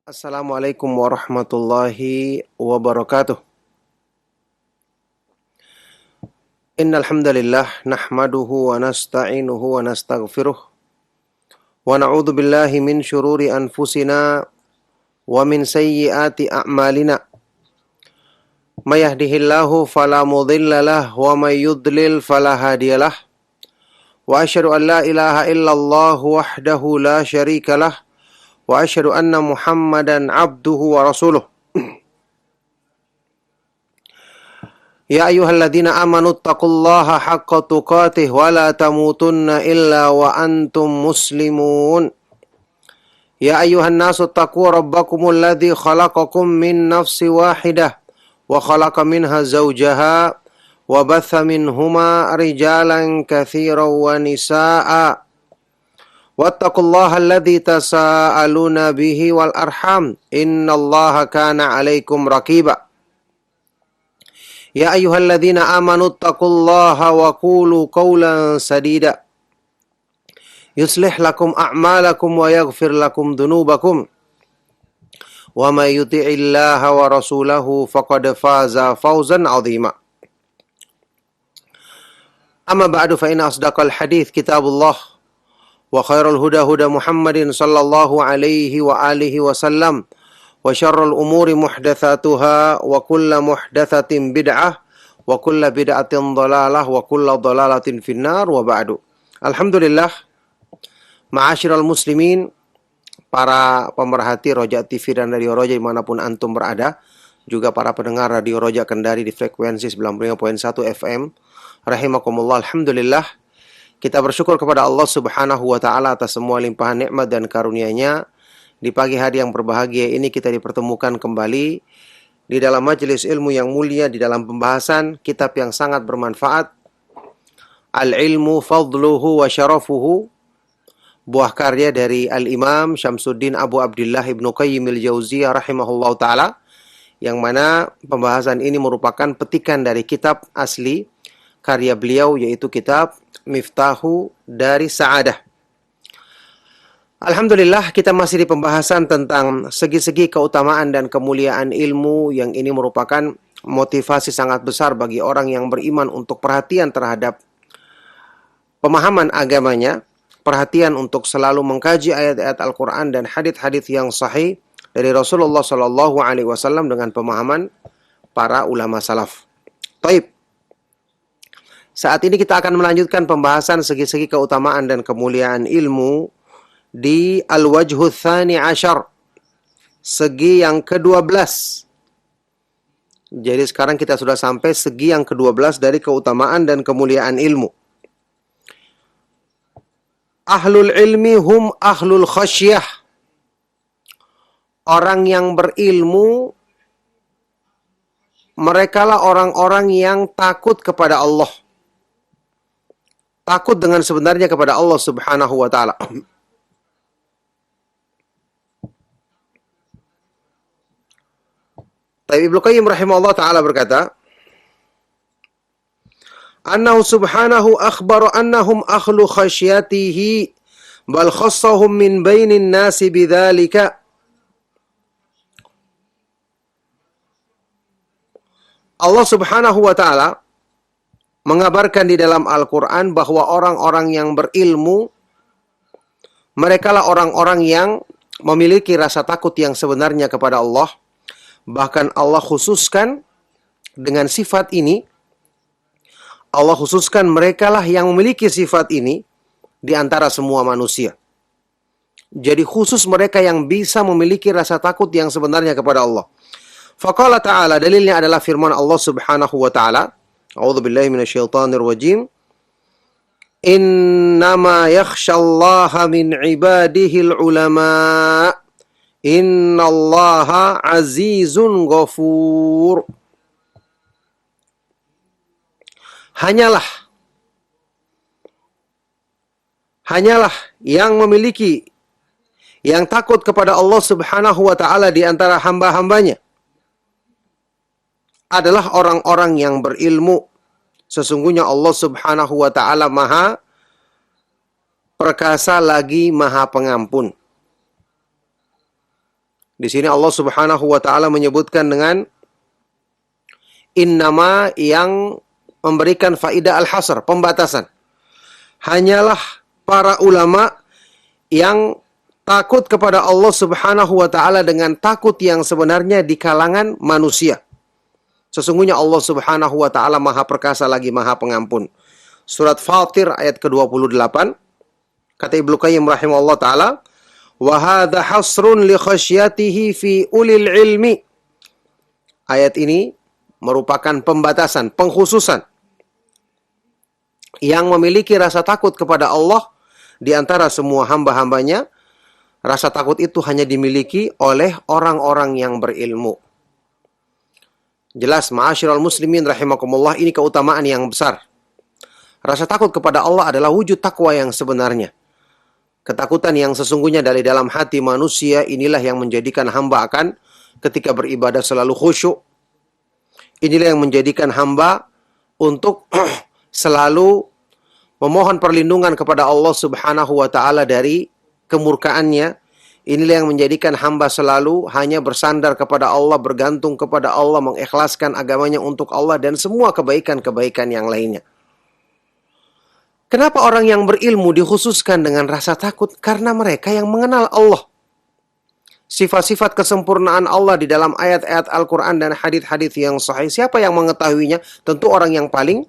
Assalamualaikum warahmatullahi wabarakatuh. Innal hamdalillah nahmaduhu wa nasta'inuhu wa nastaghfiruh wa na'udzu billahi min syururi anfusina wa min sayyiati a'malina. May yahdihillahu fala mudhillalah wa may yudlil fala hadiyalah. Wa asyhadu an la ilaha illallah wahdahu la syarikalah wa asyhadu anna Muhammadan abduhu wa rasuluh. Ya ayyuhalladzina amanu taqullaha haqqa tuqatih wa la tamutunna illa wa antum muslimun. Ya ayyuhan nasu taqu rabbakumul ladzi khalaqakum min nafsin wahidah wa khalaqa minha zawjaha wa batha minhuma rijalan katsiran wa nisaa'a. Wattaqullaha alladzi tasaaluna bihi wal arham innallaha kana 'alaikum raqiba. Ya ayyuhalladzina amanu taqullaha wa qulu qawlan sadida yuslih lakum a'malakum wa yaghfir lakum dhunubakum wa may yuti'illaha wa rasulahu faqad faza fawzan 'azima. Amma ba'du fa inna asdaqal hadits kitabullah wa khairul huda huda Muhammadin sallallahu alaihi wa alihi wasallam wa syarrul umuri muhdatsatuha wa kullu muhdatsatin bid'ah wa kullu bid'atin dhalalah wa kullu dhalalatin finnar wa ba'du. Alhamdulillah, ma'asyiral muslimin, para pemerhati Roja TV dan Radio Roja dimanapun antum berada, juga para pendengar Radio Roja Kendari di frekuensi 95.1 FM rahimakumullah. Alhamdulillah, kita bersyukur kepada Allah Subhanahu wa taala atas semua limpahan nikmat dan karunia-Nya. Di pagi hari yang berbahagia ini kita dipertemukan kembali di dalam majelis ilmu yang mulia, di dalam pembahasan kitab yang sangat bermanfaat, Al-Ilmu Fadluhu wa Syarafuhu, buah karya dari Al-Imam Syamsuddin Abu Abdullah Ibnu Qayyim al-Jauziyah rahimahullah ta'ala, yang mana pembahasan ini merupakan petikan dari kitab asli karya beliau, yaitu kitab Miftahu dari Sa'adah. Alhamdulillah, kita masih di pembahasan tentang segi-segi keutamaan dan kemuliaan ilmu, yang ini merupakan motivasi sangat besar bagi orang yang beriman untuk perhatian terhadap pemahaman agamanya, perhatian untuk selalu mengkaji ayat-ayat Al-Quran dan hadits-hadits yang sahih dari Rasulullah Shallallahu Alaihi Wasallam dengan pemahaman para ulama salaf. Taib. Saat ini kita akan melanjutkan pembahasan segi-segi keutamaan dan kemuliaan ilmu di Al-Wajhu Tsani Asyar, segi yang ke-12. Jadi sekarang kita sudah sampai segi yang ke-12 dari keutamaan dan kemuliaan ilmu. Ahlul ilmi hum ahlul khasyah. Orang yang berilmu, merekalah orang-orang yang takut kepada Allah. Takut dengan sebenarnya kepada Allah Subhanahu wa ta'ala. Ibnu Qayyim rahimahullah ta'ala berkata, Annahu subhanahu akhbaru annahum akhlu khasyatihi bal khassahum min bainin nasi bidzalika. Allah Subhanahu wa ta'ala mengabarkan di dalam Al-Quran bahwa orang-orang yang berilmu, merekalah orang-orang yang memiliki rasa takut yang sebenarnya kepada Allah. Bahkan Allah khususkan dengan sifat ini, Allah khususkan merekalah yang memiliki sifat ini di antara semua manusia. Jadi khusus mereka yang bisa memiliki rasa takut yang sebenarnya kepada Allah. Faqala ta'ala, dalilnya adalah firman Allah Subhanahu wa ta'ala, A'udzubillahi minasyaitonir rajim. Innama yakhshallaha min ibadihil ulama. Innallaha azizun ghafur. Hanyalah yang memiliki, yang takut kepada Allah Subhanahu wa ta'ala di antara hamba-hambanya adalah orang-orang yang berilmu. Sesungguhnya Allah Subhanahu wa ta'ala maha perkasa lagi maha pengampun. Di sini Allah Subhanahu wa taala menyebutkan dengan innama yang memberikan faidah al-hasr, pembatasan. Hanyalah para ulama yang takut kepada Allah Subhanahu wa taala dengan takut yang sebenarnya di kalangan manusia. Sesungguhnya Allah Subhanahu wa taala Maha Perkasa lagi Maha Pengampun. Surat Fatir ayat ke-28, kata Ibnu Qayyim rahimahullah taala, wa hadza hasrun li khasyatihi fi ulil ilmi. Ayat ini merupakan pembatasan, pengkhususan yang memiliki rasa takut kepada Allah di antara semua hamba-hambanya. Rasa takut itu hanya dimiliki oleh orang-orang yang berilmu. Jelas, ma'asyiral muslimin rahimakumullah, ini keutamaan yang besar. Rasa takut kepada Allah adalah wujud takwa yang sebenarnya. Ketakutan yang sesungguhnya dari dalam hati manusia, inilah yang menjadikan hamba akan ketika beribadah selalu khusyuk. Inilah yang menjadikan hamba untuk selalu memohon perlindungan kepada Allah Subhanahu wa taala dari kemurkaannya. Inilah yang menjadikan hamba selalu hanya bersandar kepada Allah, bergantung kepada Allah, mengikhlaskan agamanya untuk Allah dan semua kebaikan-kebaikan yang lainnya. Kenapa orang yang berilmu dikhususkan dengan rasa takut? Karena mereka yang mengenal Allah. Sifat-sifat kesempurnaan Allah di dalam ayat-ayat Al-Quran dan hadits-hadits yang sahih. Siapa yang mengetahuinya? Tentu orang yang paling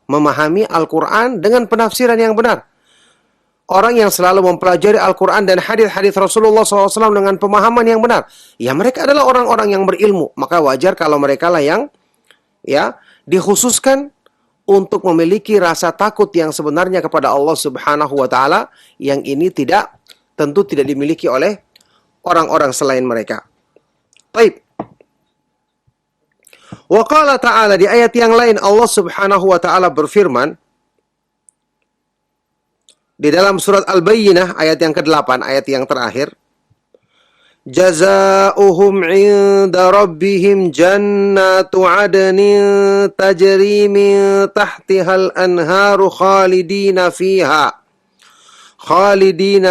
memahami Al-Quran dengan penafsiran yang benar. Orang yang selalu mempelajari Al-Quran dan hadits-hadits Rasulullah SAW dengan pemahaman yang benar. Ya, mereka adalah orang-orang yang berilmu. Maka wajar kalau mereka lah yang dikhususkan untuk memiliki rasa takut yang sebenarnya kepada Allah Subhanahu wa taala, yang ini tentu tidak dimiliki oleh orang-orang selain mereka. Baik. Wa qala ta'ala, di ayat yang lain Allah Subhanahu wa taala berfirman di dalam surat Al-Bayyinah ayat yang ke-8, ayat yang terakhir, jazaohum 'inda rabbihim jannatu 'adnin tajri min tahtihal anharu khalidina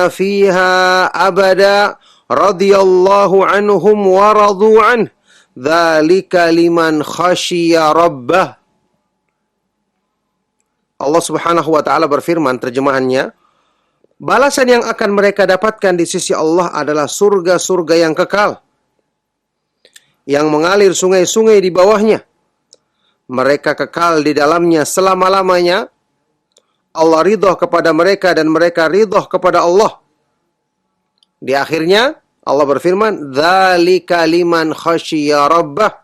fiha abada radhiyallahu anhum wa radu an dzalika liman khasyiya rabbah. Allah Subhanahu wa taala berfirman, terjemahannya, balasan yang akan mereka dapatkan di sisi Allah adalah surga-surga yang kekal, yang mengalir sungai-sungai di bawahnya. Mereka kekal di dalamnya selama-lamanya. Allah ridho kepada mereka dan mereka ridho kepada Allah. Di akhirnya Allah berfirman, dzalika liman khasyiya rabbah.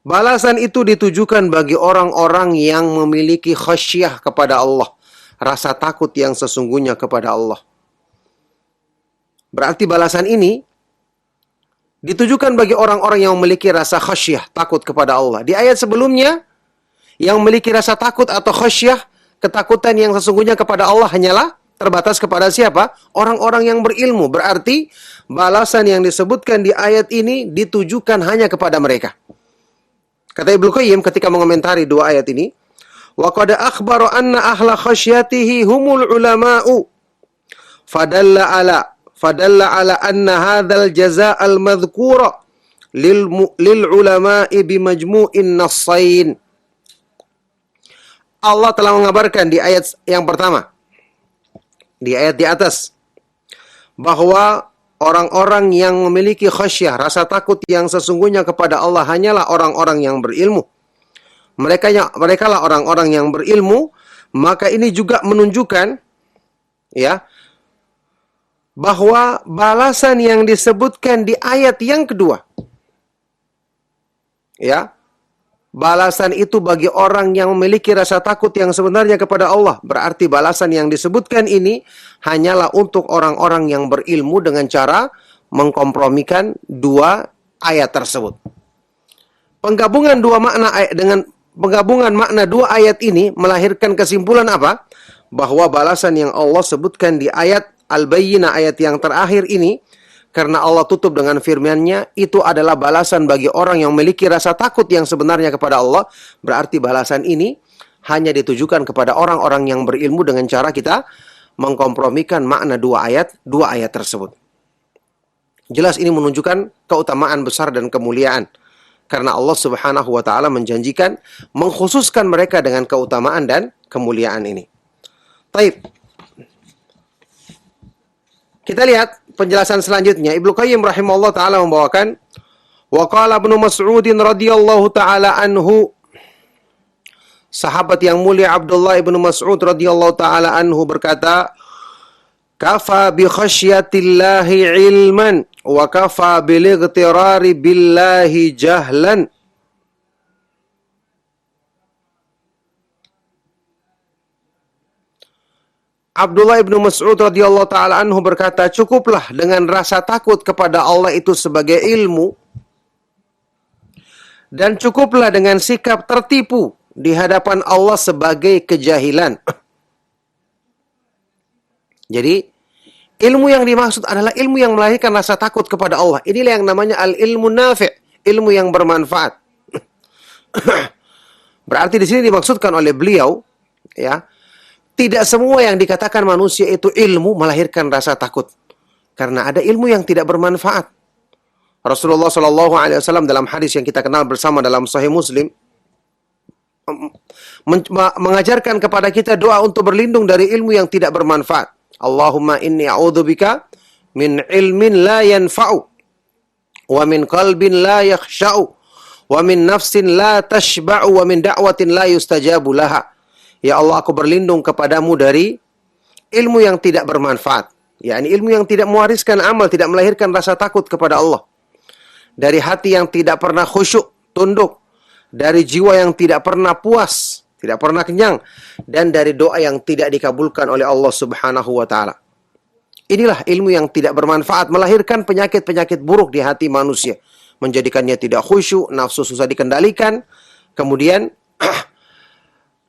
Balasan itu ditujukan bagi orang-orang yang memiliki khasyah kepada Allah, rasa takut yang sesungguhnya kepada Allah. Berarti balasan ini ditujukan bagi orang-orang yang memiliki rasa khasyah, takut kepada Allah. Di ayat sebelumnya, yang memiliki rasa takut atau khasyah, ketakutan yang sesungguhnya kepada Allah hanyalah terbatas kepada siapa? Orang-orang yang berilmu. Berarti balasan yang disebutkan di ayat ini ditujukan hanya kepada mereka. Kata Ibnu Qayyim ketika mengomentari dua ayat ini, wa qad akhbara anna ahla khasyatihi humul ulama'u fadalla ala anna hadzal jazaa'al madhkura lil ulama'i bi majmu'in nassain. Allah telah mengabarkan di ayat yang pertama, di ayat di atas, bahwa orang-orang yang memiliki khasyah, rasa takut yang sesungguhnya kepada Allah hanyalah orang-orang yang berilmu. Mereka lah orang-orang yang berilmu. Maka ini juga menunjukkan bahwa balasan yang disebutkan di ayat yang kedua, balasan itu bagi orang yang memiliki rasa takut yang sebenarnya kepada Allah. Berarti balasan yang disebutkan ini hanyalah untuk orang-orang yang berilmu dengan cara mengkompromikan dua ayat tersebut. Penggabungan makna dua ayat ini melahirkan kesimpulan apa? Bahwa balasan yang Allah sebutkan di ayat Al-Bayyinah, ayat yang terakhir ini, karena Allah tutup dengan firman-Nya, itu adalah balasan bagi orang yang memiliki rasa takut yang sebenarnya kepada Allah. Berarti balasan ini hanya ditujukan kepada orang-orang yang berilmu dengan cara kita mengkompromikan makna dua ayat tersebut. Jelas ini menunjukkan keutamaan besar dan kemuliaan. Karena Allah Subhanahu wa taala menjanjikan mengkhususkan mereka dengan keutamaan dan kemuliaan ini. Baik. Kita lihat penjelasan selanjutnya. Ibnu Qayyim rahimahullah taala membawakan wa qala Ibnu Mas'ud radhiyallahu taala anhu, sahabat yang mulia Abdullah ibnu Mas'ud radhiyallahu taala anhu berkata, kafa bi khasyatillahi ilman wa kafa bil ightirari billahi jahlan. Abdullah ibnu Mas'ud radhiyallahu taala anhu berkata, cukuplah dengan rasa takut kepada Allah itu sebagai ilmu, dan cukuplah dengan sikap tertipu di hadapan Allah sebagai kejahilan. Jadi, ilmu yang dimaksud adalah ilmu yang melahirkan rasa takut kepada Allah. Inilah yang namanya al-ilmu nafi', ilmu yang bermanfaat. Berarti di sini dimaksudkan oleh beliau, ya, tidak semua yang dikatakan manusia itu ilmu melahirkan rasa takut. Karena ada ilmu yang tidak bermanfaat. Rasulullah Shallallahu Alaihi Wasallam dalam hadis yang kita kenal bersama dalam Sahih Muslim mengajarkan kepada kita doa untuk berlindung dari ilmu yang tidak bermanfaat. Allahumma inni a'udzubika min ilmin la yanfa'u wa min qalbin la yakhsha'u wa min nafsin la tashba'u wa min da'watin la yustajabu laha. Ya Allah, aku berlindung kepadamu dari ilmu yang tidak bermanfaat. yakni ilmu yang tidak mewariskan amal, tidak melahirkan rasa takut kepada Allah. Dari hati yang tidak pernah khusyuk, tunduk. Dari jiwa yang tidak pernah puas, tidak pernah kenyang. Dan dari doa yang tidak dikabulkan oleh Allah Subhanahu wa ta'ala. Inilah ilmu yang tidak bermanfaat, melahirkan penyakit-penyakit buruk di hati manusia. Menjadikannya tidak khusyuk, nafsu susah dikendalikan. Kemudian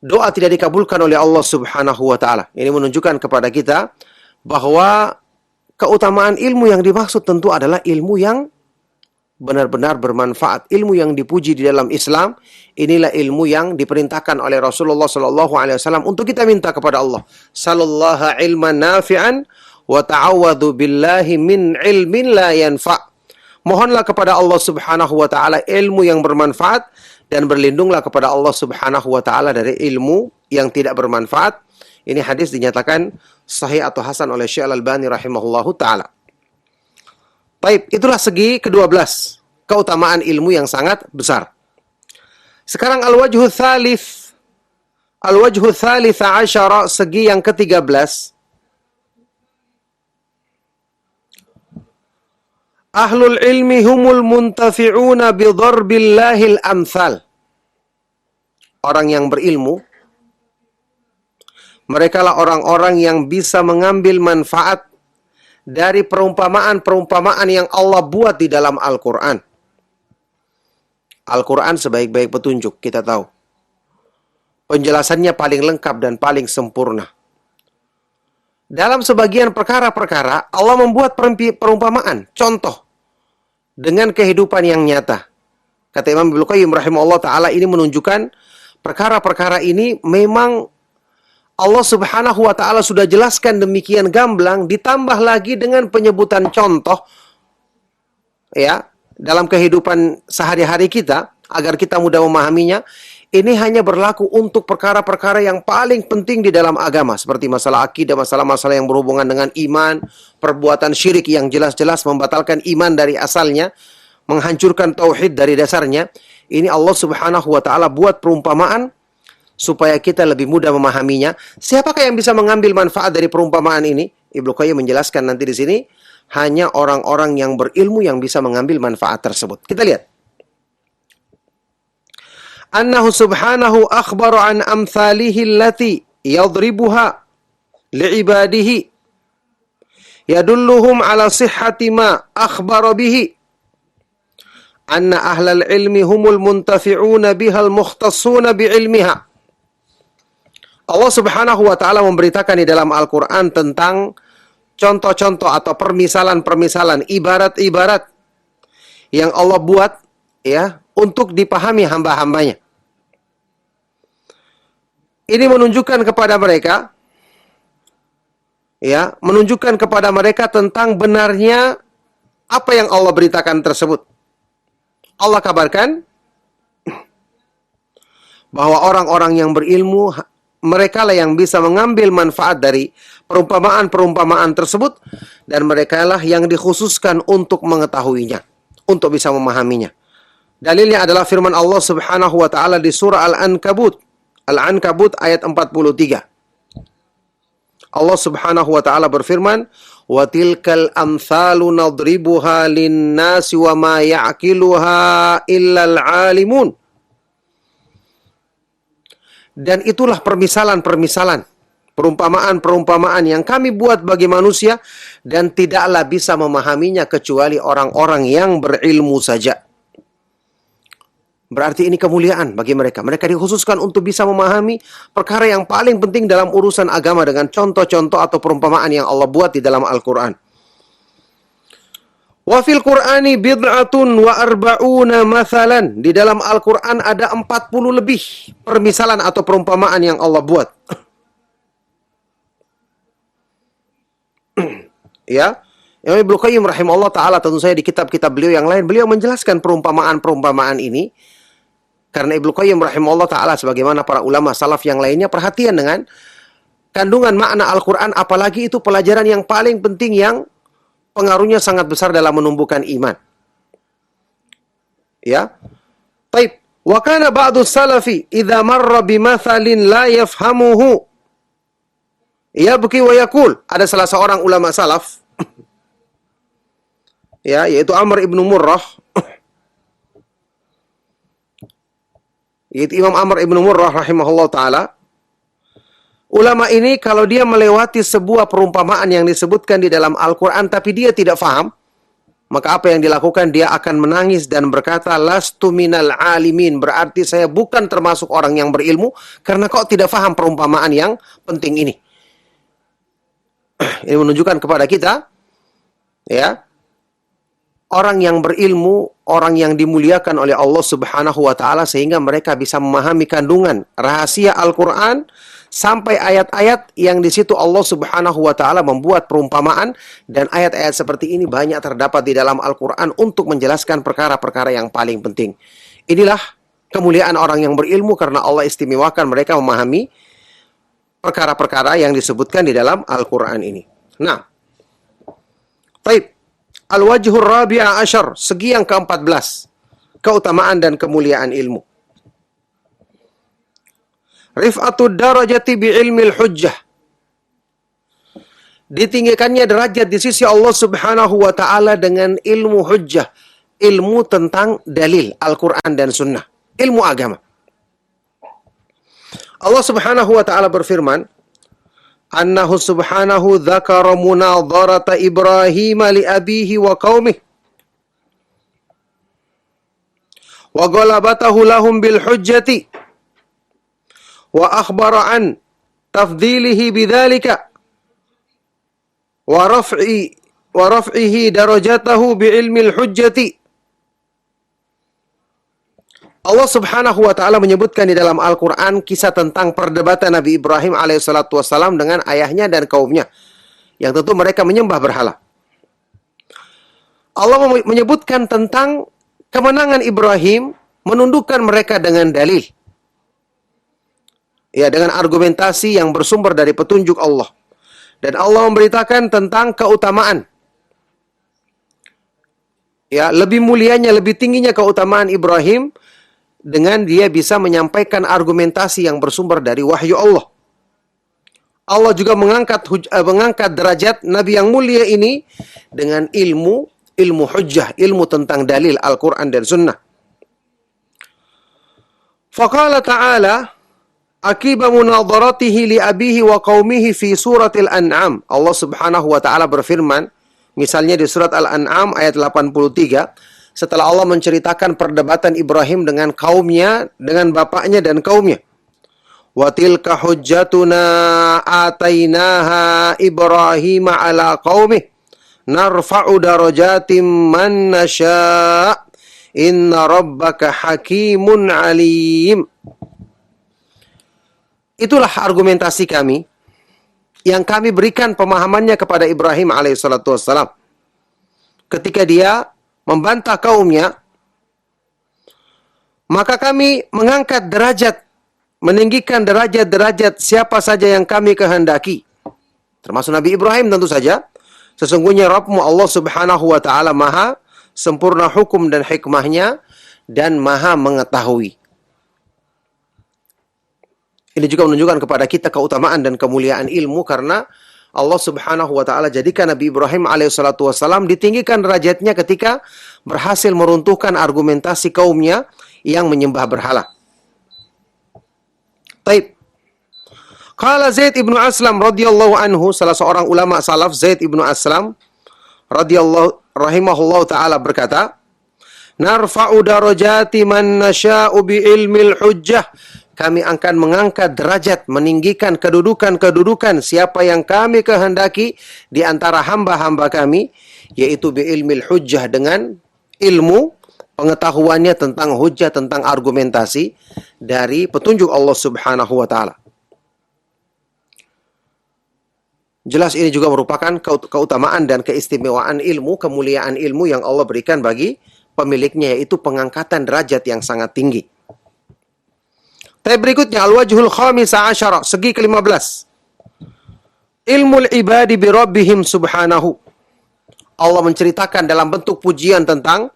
doa tidak dikabulkan oleh Allah Subhanahu wa ta'ala. Ini menunjukkan kepada kita bahwa keutamaan ilmu yang dimaksud tentu adalah ilmu yang benar-benar bermanfaat. Ilmu yang dipuji di dalam Islam, inilah ilmu yang diperintahkan oleh Rasulullah SAW untuk kita minta kepada Allah. Sallallahu ilman nafi'an wa ta'awwadhu billahi min ilmin la yanfa'. Mohonlah kepada Allah Subhanahu wa ta'ala ilmu yang bermanfaat dan berlindunglah kepada Allah Subhanahu wa ta'ala dari ilmu yang tidak bermanfaat. Ini hadis dinyatakan sahih atau hasan oleh Syekh Al-Albani rahimahullahu ta'ala. Baik, itulah segi ke-12. Keutamaan ilmu yang sangat besar. Sekarang al-wajhu thalith. Al-wajhu thalitha asyara, segi yang ke-13. Ahlul ilmi humul muntafi'una bidharbillahil amthal. Orang yang berilmu, mereka lah orang-orang yang bisa mengambil manfaat dari perumpamaan-perumpamaan yang Allah buat di dalam Al-Quran. Al-Quran sebaik-baik petunjuk, kita tahu. Penjelasannya paling lengkap dan paling sempurna. Dalam sebagian perkara-perkara, Allah membuat perumpamaan, contoh, dengan kehidupan yang nyata. Kata Imam Ibnu Qayyim rahimahullah ta'ala, ini menunjukkan perkara-perkara ini memang Allah Subhanahu wa ta'ala sudah jelaskan demikian gamblang, ditambah lagi dengan penyebutan contoh, ya, dalam kehidupan sehari-hari kita, agar kita mudah memahaminya. Ini hanya berlaku untuk perkara-perkara yang paling penting di dalam agama. Seperti masalah akidah, masalah-masalah yang berhubungan dengan iman, perbuatan syirik yang jelas-jelas membatalkan iman dari asalnya, menghancurkan tauhid dari dasarnya. Ini Allah Subhanahu wa ta'ala buat perumpamaan supaya kita lebih mudah memahaminya. Siapakah yang bisa mengambil manfaat dari perumpamaan ini? Ibnu Qayyim menjelaskan nanti di sini, hanya orang-orang yang berilmu yang bisa mengambil manfaat tersebut. Kita lihat. Annahu subhanahu akhbaru an amthalihi allati yadribuha li'ibadihi yadulluhum ala sihhati ma akhbara bihi anna ahlal ilmi humul muntafi'una bihal mukhtassuna bi'ilmiha. Allah Subhanahu wa ta'ala memberitakan di dalam Al-Quran tentang contoh-contoh atau permisalan-permisalan, ibarat-ibarat yang Allah buat, ya, untuk dipahami hamba-hambanya. Ini menunjukkan kepada mereka, ya, menunjukkan kepada mereka tentang benarnya Apa yang Allah beritakan tersebut? Allah kabarkan bahwa orang-orang yang berilmu, mereka lah yang bisa mengambil manfaat dari perumpamaan-perumpamaan tersebut, dan mereka lah yang dikhususkan untuk mengetahuinya, untuk bisa memahaminya. Dalilnya adalah firman Allah Subhanahu wa taala di surah Al-Ankabut. Al-Ankabut ayat 43. Allah Subhanahu wa taala berfirman, "Wa tilkal amsalu nadribuha lin-nasi wa ma ya'qiluha illal 'alimun." Dan itulah permisalan-permisalan, perumpamaan-perumpamaan yang kami buat bagi manusia, dan tidaklah bisa memahaminya kecuali orang-orang yang berilmu saja. Berarti ini kemuliaan bagi mereka. Mereka dikhususkan untuk bisa memahami perkara yang paling penting dalam urusan agama dengan contoh-contoh atau perumpamaan yang Allah buat di dalam Al-Quran. Wa fil Qur'ani bid'atun wa arba'una mathalan. Di dalam Al-Quran ada 40 lebih permisalan atau perumpamaan yang Allah buat. Ya, Imam Ibnu Qayyim rahimahullah ta'ala, tentu saja di kitab-kitab beliau yang lain, beliau menjelaskan perumpamaan-perumpamaan ini. Karena Ibnu Qayyim rahimahullah ta'ala, sebagaimana para ulama salaf yang lainnya, perhatian dengan kandungan makna Al-Quran, apalagi itu pelajaran yang paling penting yang pengaruhnya sangat besar dalam menumbuhkan iman. Ya. Baik. Wa kana ba'du salafi idza marra bimathalin la yafhamuhu yabki wa yaqul. Ada salah seorang ulama salaf ya, yaitu Amr ibnu Murrah. Yaitu Imam Amr ibnu Murrah rahimahullah ta'ala. Ulama ini kalau dia melewati sebuah perumpamaan yang disebutkan di dalam Al-Quran tapi dia tidak faham, maka apa yang dilakukan? Dia akan menangis dan berkata, "Lastu minal alimin." Berarti saya bukan termasuk orang yang berilmu karena kok tidak faham perumpamaan yang penting ini. Ini menunjukkan kepada kita, ya, orang yang berilmu, orang yang dimuliakan oleh Allah Subhanahu wa taala, sehingga mereka bisa memahami kandungan rahasia Al-Qur'an sampai ayat-ayat yang di situ Allah Subhanahu wa taala membuat perumpamaan, dan ayat-ayat seperti ini banyak terdapat di dalam Al-Qur'an untuk menjelaskan perkara-perkara yang paling penting. Inilah kemuliaan orang yang berilmu karena Allah istimewakan mereka memahami perkara-perkara yang disebutkan di dalam Al-Qur'an ini. Nah, baik. Al-wajhur rabi'a asyar, segi yang ke-14, keutamaan dan kemuliaan ilmu. Rif'atud darajati bi'ilmil hujjah. Ditinggikannya derajat di sisi Allah Subhanahu wa taala dengan ilmu hujjah, ilmu tentang dalil Al-Qur'an dan Sunnah, ilmu agama. Allah Subhanahu wa taala berfirman, "Annahu subhanahu dzakara munadharata Ibrahim li abihi wa qaumih wa ghalabatahu lahum bil hujjati wa akhbara an tafdilihi bidzalika wa raf'ihi darajatahu bi ilmil hujjati." Allah Subhanahu wa taala menyebutkan di dalam Al-Qur'an kisah tentang perdebatan Nabi Ibrahim alaihissalatu wassalam dengan ayahnya dan kaumnya, yang tentu mereka menyembah berhala. Allah menyebutkan tentang kemenangan Ibrahim menundukkan mereka dengan dalil, ya, dengan argumentasi yang bersumber dari petunjuk Allah. Dan Allah memberitakan tentang keutamaan, ya, lebih mulianya, lebih tingginya keutamaan Ibrahim dengan dia bisa menyampaikan argumentasi yang bersumber dari wahyu Allah. Allah juga mengangkat derajat Nabi yang mulia ini dengan ilmu hujjah, ilmu tentang dalil Al-Quran dan Sunnah. Faqala ta'ala akiba munadharatihi li abihi wa qaumihi fi suratil An'am. Allah Subhanahu wa taala berfirman, misalnya di surat Al-An'am ayat 83, setelah Allah menceritakan perdebatan Ibrahim dengan kaumnya, dengan bapaknya dan kaumnya. Wa tilka hujjatuna atainaha Ibrahim ala qaumih narfa'u darajatim man nasha' inna rabbaka hakimun alim. Itulah argumentasi kami yang kami berikan pemahamannya kepada Ibrahim alaihissalatu wassalam. ketika dia membantah kaumnya, maka kami mengangkat derajat, meninggikan derajat-derajat siapa saja yang kami kehendaki. Termasuk Nabi Ibrahim tentu saja. Sesungguhnya Rabbmu Allah Subhanahu wa Ta'ala maha sempurna hukum dan hikmahnya dan maha mengetahui. Ini juga menunjukkan kepada kita keutamaan dan kemuliaan ilmu, karena Allah Subhanahu wa Ta'ala jadikan Nabi Ibrahim alaihissalatu wassalam ditinggikan derajatnya ketika berhasil meruntuhkan argumentasi kaumnya yang menyembah berhala. Taib. Qala Zaid ibnu Aslam radhiyallahu anhu, salah seorang ulama salaf, Zaid ibnu Aslam radhiyallahu rahimahullahu taala berkata, "Narfa'u darajati man nasha'u bi ilmil hujjah." Kami akan mengangkat derajat, meninggikan kedudukan siapa yang kami kehendaki di antara hamba-hamba kami, yaitu bi ilmil hujjah, dengan ilmu pengetahuannya tentang hujjah, tentang argumentasi dari petunjuk Allah Subhanahu wa taala. Jelas ini juga merupakan keutamaan dan keistimewaan ilmu, kemuliaan ilmu yang Allah berikan bagi pemiliknya, yaitu pengangkatan derajat yang sangat tinggi. Tapi berikutnya, al-wajhul khamisa asyara, segi ke-15. Ilmul ibadi bi rabbihim subhanahu. Allah menceritakan dalam bentuk pujian tentang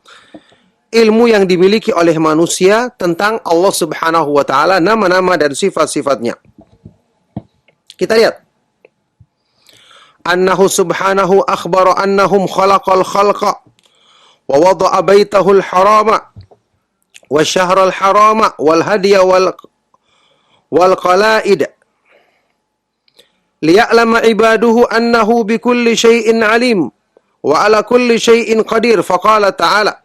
ilmu yang dimiliki oleh manusia tentang Allah Subhanahu wa Ta'ala, nama-nama dan sifat-sifatnya. Kita lihat. Annahu subhanahu akhbara annahum khalaqal khalqa wa wada'a baitahul harama wa syahral harama wal hadiya wal qala'id liya'lama ibaduhu annahu bikulli syai'in alim wa ala kulli syai'in qadir. Faqala ta'ala,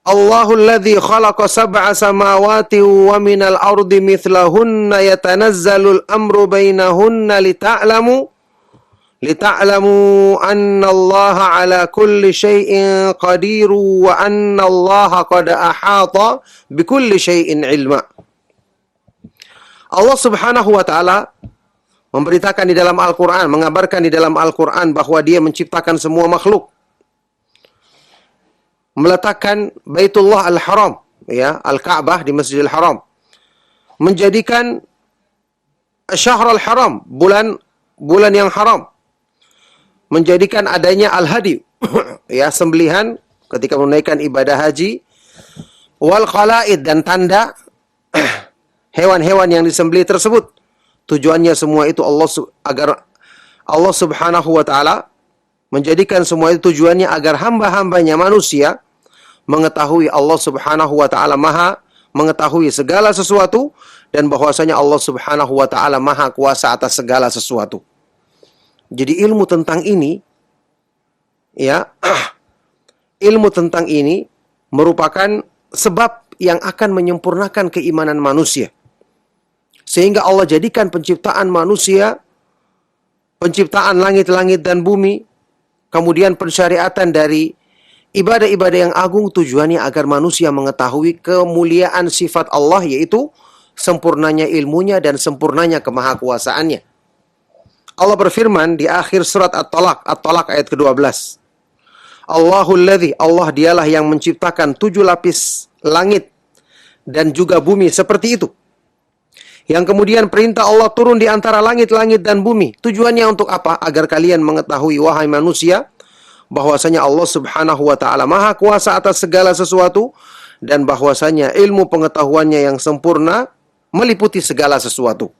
Allahul ladzi khalaqa sab'a samawati wa minal ardi mithlahunna yatanazzalul amru bainahunna lita'lamu anna Allaha ala kulli syai'in qadiru wa anna Allaha qad ahata bikulli syai'in ilma. Allah Subhanahu wa Ta'ala memberitakan di dalam Al-Quran, mengabarkan di dalam Al-Quran bahwa Dia menciptakan semua makhluk, meletakkan Baitullah Al-Haram, ya, Al-Ka'bah di Masjidil Haram, menjadikan Syahrul Haram, bulan yang haram, menjadikan adanya Al-Hadi, ya, sembelihan ketika menunaikan ibadah haji, wal qala'id, dan tanda hewan-hewan yang disembelih tersebut. Tujuannya semua itu agar Allah Subhanahu wa Ta'ala menjadikan semua itu tujuannya agar hamba-hambanya manusia mengetahui Allah Subhanahu wa Ta'ala maha mengetahui segala sesuatu, dan bahwasanya Allah Subhanahu wa Ta'ala maha kuasa atas segala sesuatu. Jadi ilmu tentang ini, ya, ilmu tentang ini merupakan sebab yang akan menyempurnakan keimanan manusia. Sehingga Allah jadikan penciptaan manusia, penciptaan langit-langit dan bumi, kemudian pensyariatan dari ibadah-ibadah yang agung, tujuannya agar manusia mengetahui kemuliaan sifat Allah, yaitu sempurnanya ilmunya dan sempurnanya kemahakuasaannya. Allah berfirman di akhir surat At-Talaq ayat ke-12. Allahul ladzi, Allah dialah yang menciptakan 7 lapis langit dan juga bumi seperti itu. Yang kemudian perintah Allah turun di antara langit-langit dan bumi. Tujuannya untuk apa? Agar kalian mengetahui, wahai manusia, bahwasanya Allah Subhanahu wa Ta'ala maha kuasa atas segala sesuatu, dan bahwasanya ilmu pengetahuannya yang sempurna meliputi segala sesuatu.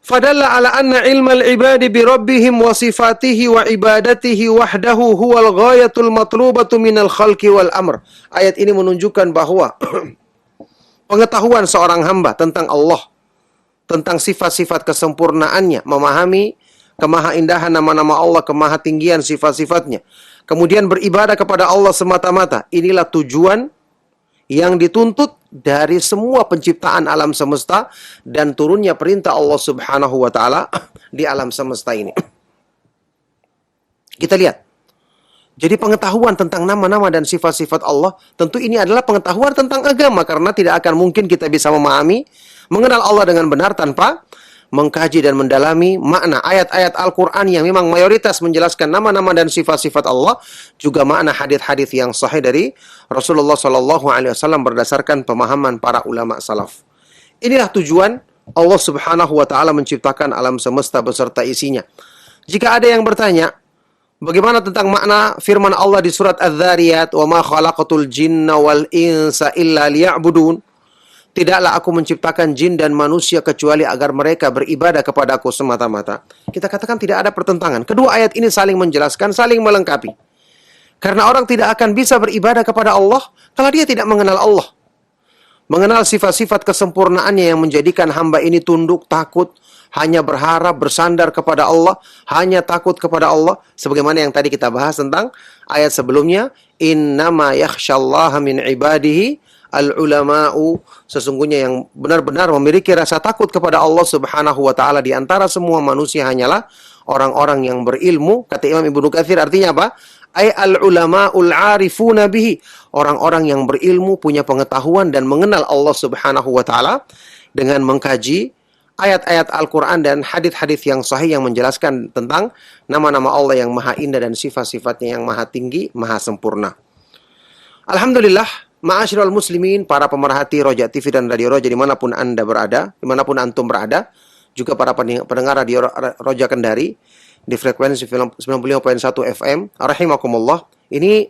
Fadalla ala anna ilmal ibadi bi rabbihim wa sifatihi wa ibadatihi wahdahu huwal ghayatul matlubatu minal khalqi wal amr. Ayat ini menunjukkan bahwa pengetahuan seorang hamba tentang Allah, tentang sifat-sifat kesempurnaannya, memahami kemahaindahan nama-nama Allah, kemahatinggian sifat-sifatnya, kemudian beribadah kepada Allah semata-mata. Inilah tujuan yang dituntut dari semua penciptaan alam semesta dan turunnya perintah Allah Subhanahu wa Ta'ala di alam semesta ini. Kita lihat. Jadi pengetahuan tentang nama-nama dan sifat-sifat Allah, tentu ini adalah pengetahuan tentang agama, karena tidak akan mungkin kita bisa memahami Mengenal Allah dengan benar tanpa mengkaji dan mendalami makna ayat-ayat Al-Quran yang memang mayoritas menjelaskan nama-nama dan sifat-sifat Allah, juga makna hadis-hadis yang sahih dari Rasulullah SAW berdasarkan pemahaman para ulama salaf. Inilah tujuan Allah Subhanahu wa taala menciptakan alam semesta beserta isinya. Jika ada yang bertanya, bagaimana tentang makna firman Allah di surat Az-Zariyat, "Wa ma khalaqatul jinna wal insa illa liya'budun." Tidaklah aku menciptakan jin dan manusia kecuali agar mereka beribadah kepadaku semata-mata. Kita katakan tidak ada pertentangan. Kedua ayat ini saling menjelaskan, saling melengkapi. Karena orang tidak akan bisa beribadah kepada Allah kalau dia tidak mengenal Allah. Mengenal sifat-sifat kesempurnaannya yang menjadikan hamba ini tunduk, takut, hanya berharap, bersandar kepada Allah, hanya takut kepada Allah. Sebagaimana yang tadi kita bahas tentang ayat sebelumnya, innama yakhsyallaha min ibadihi al-ulama'u, sesungguhnya yang benar-benar memiliki rasa takut kepada Allah Subhanahu wa taala di antara semua manusia hanyalah orang-orang yang berilmu. Kata Imam Ibnu Katsir, artinya apa? Ay al-ulama'ul 'arifuna bihi, orang-orang yang berilmu, punya pengetahuan dan mengenal Allah Subhanahu wa taala dengan mengkaji ayat-ayat Al-Qur'an dan hadis-hadis yang sahih yang menjelaskan tentang nama-nama Allah yang maha indah dan sifat-sifatnya yang maha tinggi, maha sempurna. Alhamdulillah, ma'asyiral muslimin, para pemerhati Roja TV dan Radio Roja dimanapun Anda berada, dimanapun Antum berada, juga para pendengar Radio Roja Kendari di frekuensi 95.1 FM, rahimakumullah. Ini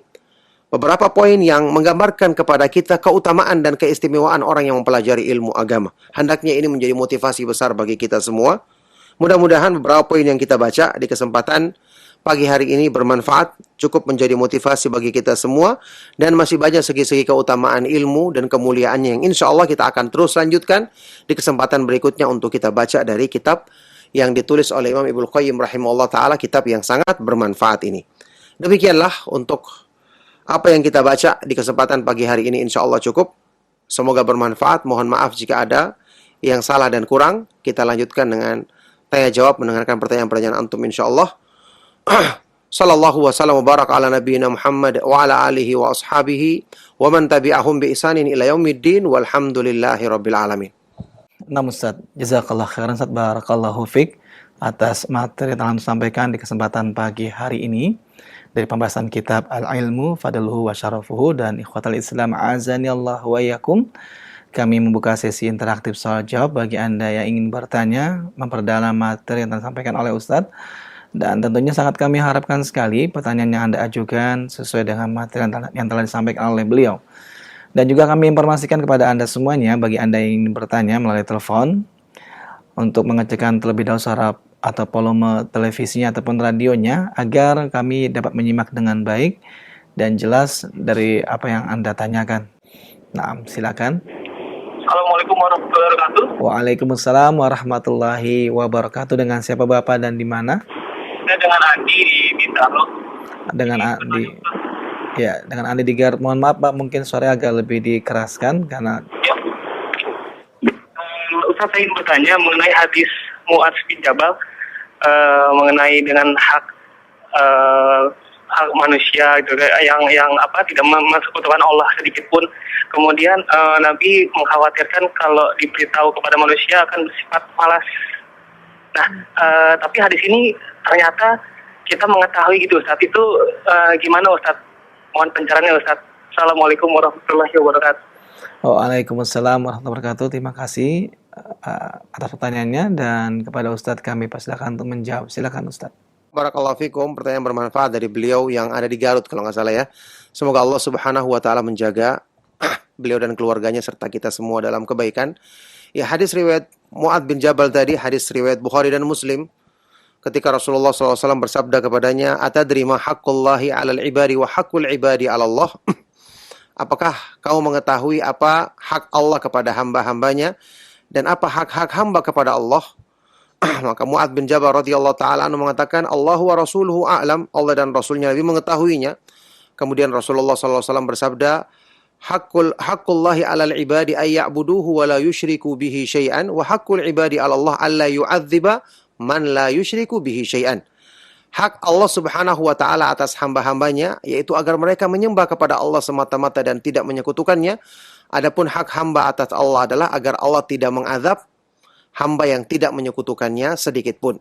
beberapa poin yang menggambarkan kepada kita keutamaan dan keistimewaan orang yang mempelajari ilmu agama. Hendaknya ini menjadi motivasi besar bagi kita semua. Mudah-mudahan beberapa poin yang kita baca di kesempatan pagi hari ini bermanfaat, cukup menjadi motivasi bagi kita semua, dan masih banyak segi-segi keutamaan ilmu dan kemuliaannya yang insya Allah kita akan terus lanjutkan di kesempatan berikutnya untuk kita baca dari kitab yang ditulis oleh Imam Ibnu Qayyim rahimahullah ta'ala, kitab yang sangat bermanfaat ini. Demikianlah untuk apa yang kita baca di kesempatan pagi hari ini, insya Allah cukup. Semoga bermanfaat. Mohon maaf jika ada yang salah dan kurang. Kita lanjutkan dengan tanya jawab, mendengarkan pertanyaan-pertanyaan antum insya Allah. Sallallahu wasallam wa baraka ala nabiyyina Muhammad wa ala alihi wa ashabihi wa man tabi'ahum bi ihsanin ila yaumiddin walhamdulillahi rabbil alamin. Nah Ustaz, jazakallah khairan Ustaz, barakallahu fiqh atas materi yang telah disampaikan di kesempatan pagi hari ini dari pembahasan kitab Al-Ilmu Fadluhu wa Syarafuhu. Dan ikhwatal Islam azanillah wa yakum, kami membuka sesi interaktif soal jawab bagi Anda yang ingin bertanya, memperdalam materi yang telah disampaikan oleh Ustaz. Dan tentunya sangat kami harapkan sekali pertanyaan yang Anda ajukan sesuai dengan materi yang telah disampaikan oleh beliau. Dan juga kami informasikan kepada Anda semuanya, bagi Anda yang ingin bertanya melalui telepon, untuk mengecekkan terlebih dahulu suara atau volume televisinya ataupun radionya, agar kami dapat menyimak dengan baik dan jelas dari apa yang Anda tanyakan. Nah, silakan. Assalamualaikum warahmatullahi wabarakatuh. Waalaikumsalam warahmatullahi wabarakatuh. Dengan siapa Bapak dan di mana? Dengan Andi di Bintaro. Dengan Andi. Ya, dengan Andi di Garut. Mohon maaf Pak, mungkin suara agak lebih dikeraskan karena Ya. Ustaz, saya ingin bertanya mengenai hadis Mu'adz bin Jabal mengenai dengan hak manusia gitu, yang apa tidak mensekutukan Allah sedikit pun. Kemudian Nabi mengkhawatirkan kalau diberitahu kepada manusia akan bersifat malas. Nah, tapi hadis ini ternyata kita mengetahui gitu Ustaz, itu gimana Ustaz? Mohon pencerahannya Ustaz. Assalamualaikum warahmatullahi wabarakatuh. Waalaikumsalam warahmatullahi wabarakatuh. Terima kasih atas pertanyaannya, dan kepada Ustadz kami persilakan untuk menjawab. Silakan Ustadz. Barakallahu fikum, pertanyaan bermanfaat dari beliau yang ada di Garut kalau nggak salah ya. Semoga Allah Subhanahu wa taala menjaga beliau dan keluarganya serta kita semua dalam kebaikan. Ya, hadis riwayat Mu'adz bin Jabal tadi, hadis riwayat Bukhari dan Muslim. Ketika Rasulullah SAW bersabda kepadanya, "Atadri ma haqqullahi 'alal ibadi wa haqqul ibadi 'ala Allah?" Apakah kamu mengetahui apa hak Allah kepada hamba-hambanya dan apa hak-hak hamba kepada Allah? Maka Mu'adz bin Jabal radhiyallahu taala anhu mengatakan, "Allahu wa rasuluhu a'lam." Allah dan Rasulnya lebih mengetahuinya. Kemudian Rasulullah SAW bersabda, "Haqqullahi 'alal ibadi ay ya'buduhu wa la yusyriku bihi syai'an wa haqqul ibadi 'ala Allah alla yu'adziba man la yusyriku bihi syai'an." Hak Allah Subhanahu wa taala atas hamba-hambanya yaitu agar mereka menyembah kepada Allah semata-mata dan tidak menyekutukannya. Adapun hak hamba atas Allah adalah agar Allah tidak mengazab hamba yang tidak menyekutukannya sedikit pun.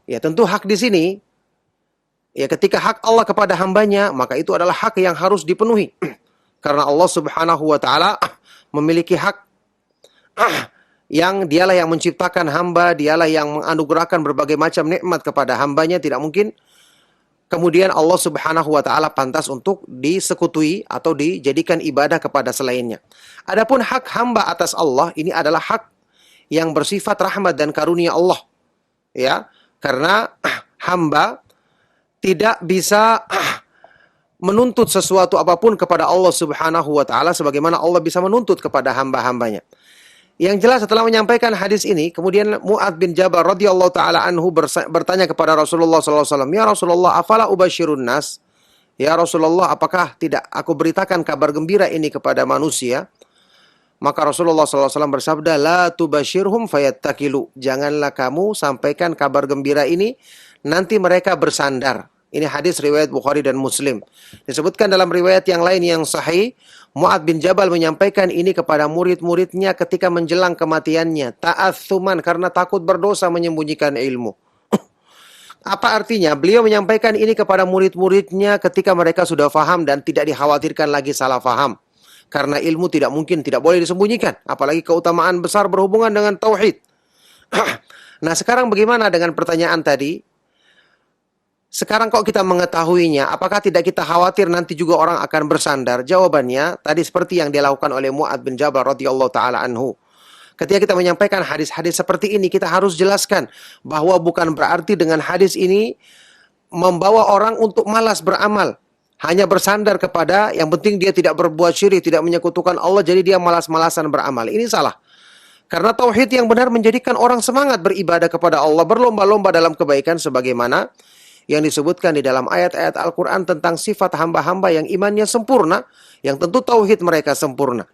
Ya, tentu hak di sini, ya ketika hak Allah kepada hambanya, maka itu adalah hak yang harus dipenuhi. Karena Allah Subhanahu wa taala memiliki hak yang dialah yang menciptakan hamba, dialah yang menganugerahkan berbagai macam nikmat kepada hambanya, tidak mungkin kemudian Allah Subhanahu wa taala pantas untuk disekutui atau dijadikan ibadah kepada selainnya. Adapun hak hamba atas Allah ini adalah hak yang bersifat rahmat dan karunia Allah. Ya, karena hamba tidak bisa menuntut sesuatu apapun kepada Allah Subhanahu wa taala sebagaimana Allah bisa menuntut kepada hamba-hambanya. Yang jelas setelah menyampaikan hadis ini, kemudian Mu'adz bin Jabal radhiyallahu taala anhu bertanya kepada Rasulullah sallallahu alaihi wasallam, "Ya Rasulullah, afala ubashirun nas?" Ya Rasulullah, apakah tidak aku beritakan kabar gembira ini kepada manusia? Maka Rasulullah sallallahu alaihi wasallam bersabda, "La tubashirhum fayattakilu." Janganlah kamu sampaikan kabar gembira ini, nanti mereka bersandar. Ini hadis riwayat Bukhari dan Muslim. Disebutkan dalam riwayat yang lain yang sahih, Mu'adz bin Jabal menyampaikan ini kepada murid-muridnya ketika menjelang kematiannya. Ta'atsuman, karena takut berdosa menyembunyikan ilmu. Apa artinya? Beliau menyampaikan ini kepada murid-muridnya ketika mereka sudah faham dan tidak dikhawatirkan lagi salah faham. Karena ilmu tidak mungkin, tidak boleh disembunyikan. Apalagi keutamaan besar berhubungan dengan tauhid. Nah, sekarang bagaimana dengan pertanyaan tadi? Sekarang kok kita mengetahuinya, apakah tidak kita khawatir nanti juga orang akan bersandar? Jawabannya, tadi seperti yang dilakukan oleh Mu'adz bin Jabal radhiyallahu ta'ala anhu. Ketika kita menyampaikan hadis-hadis seperti ini, kita harus jelaskan bahwa bukan berarti dengan hadis ini membawa orang untuk malas beramal. Hanya bersandar kepada yang penting dia tidak berbuat syirik, tidak menyekutukan Allah, jadi dia malas-malasan beramal. Ini salah. Karena tauhid yang benar menjadikan orang semangat beribadah kepada Allah, berlomba-lomba dalam kebaikan sebagaimana yang disebutkan di dalam ayat-ayat Al-Quran tentang sifat hamba-hamba yang imannya sempurna, yang tentu tauhid mereka sempurna.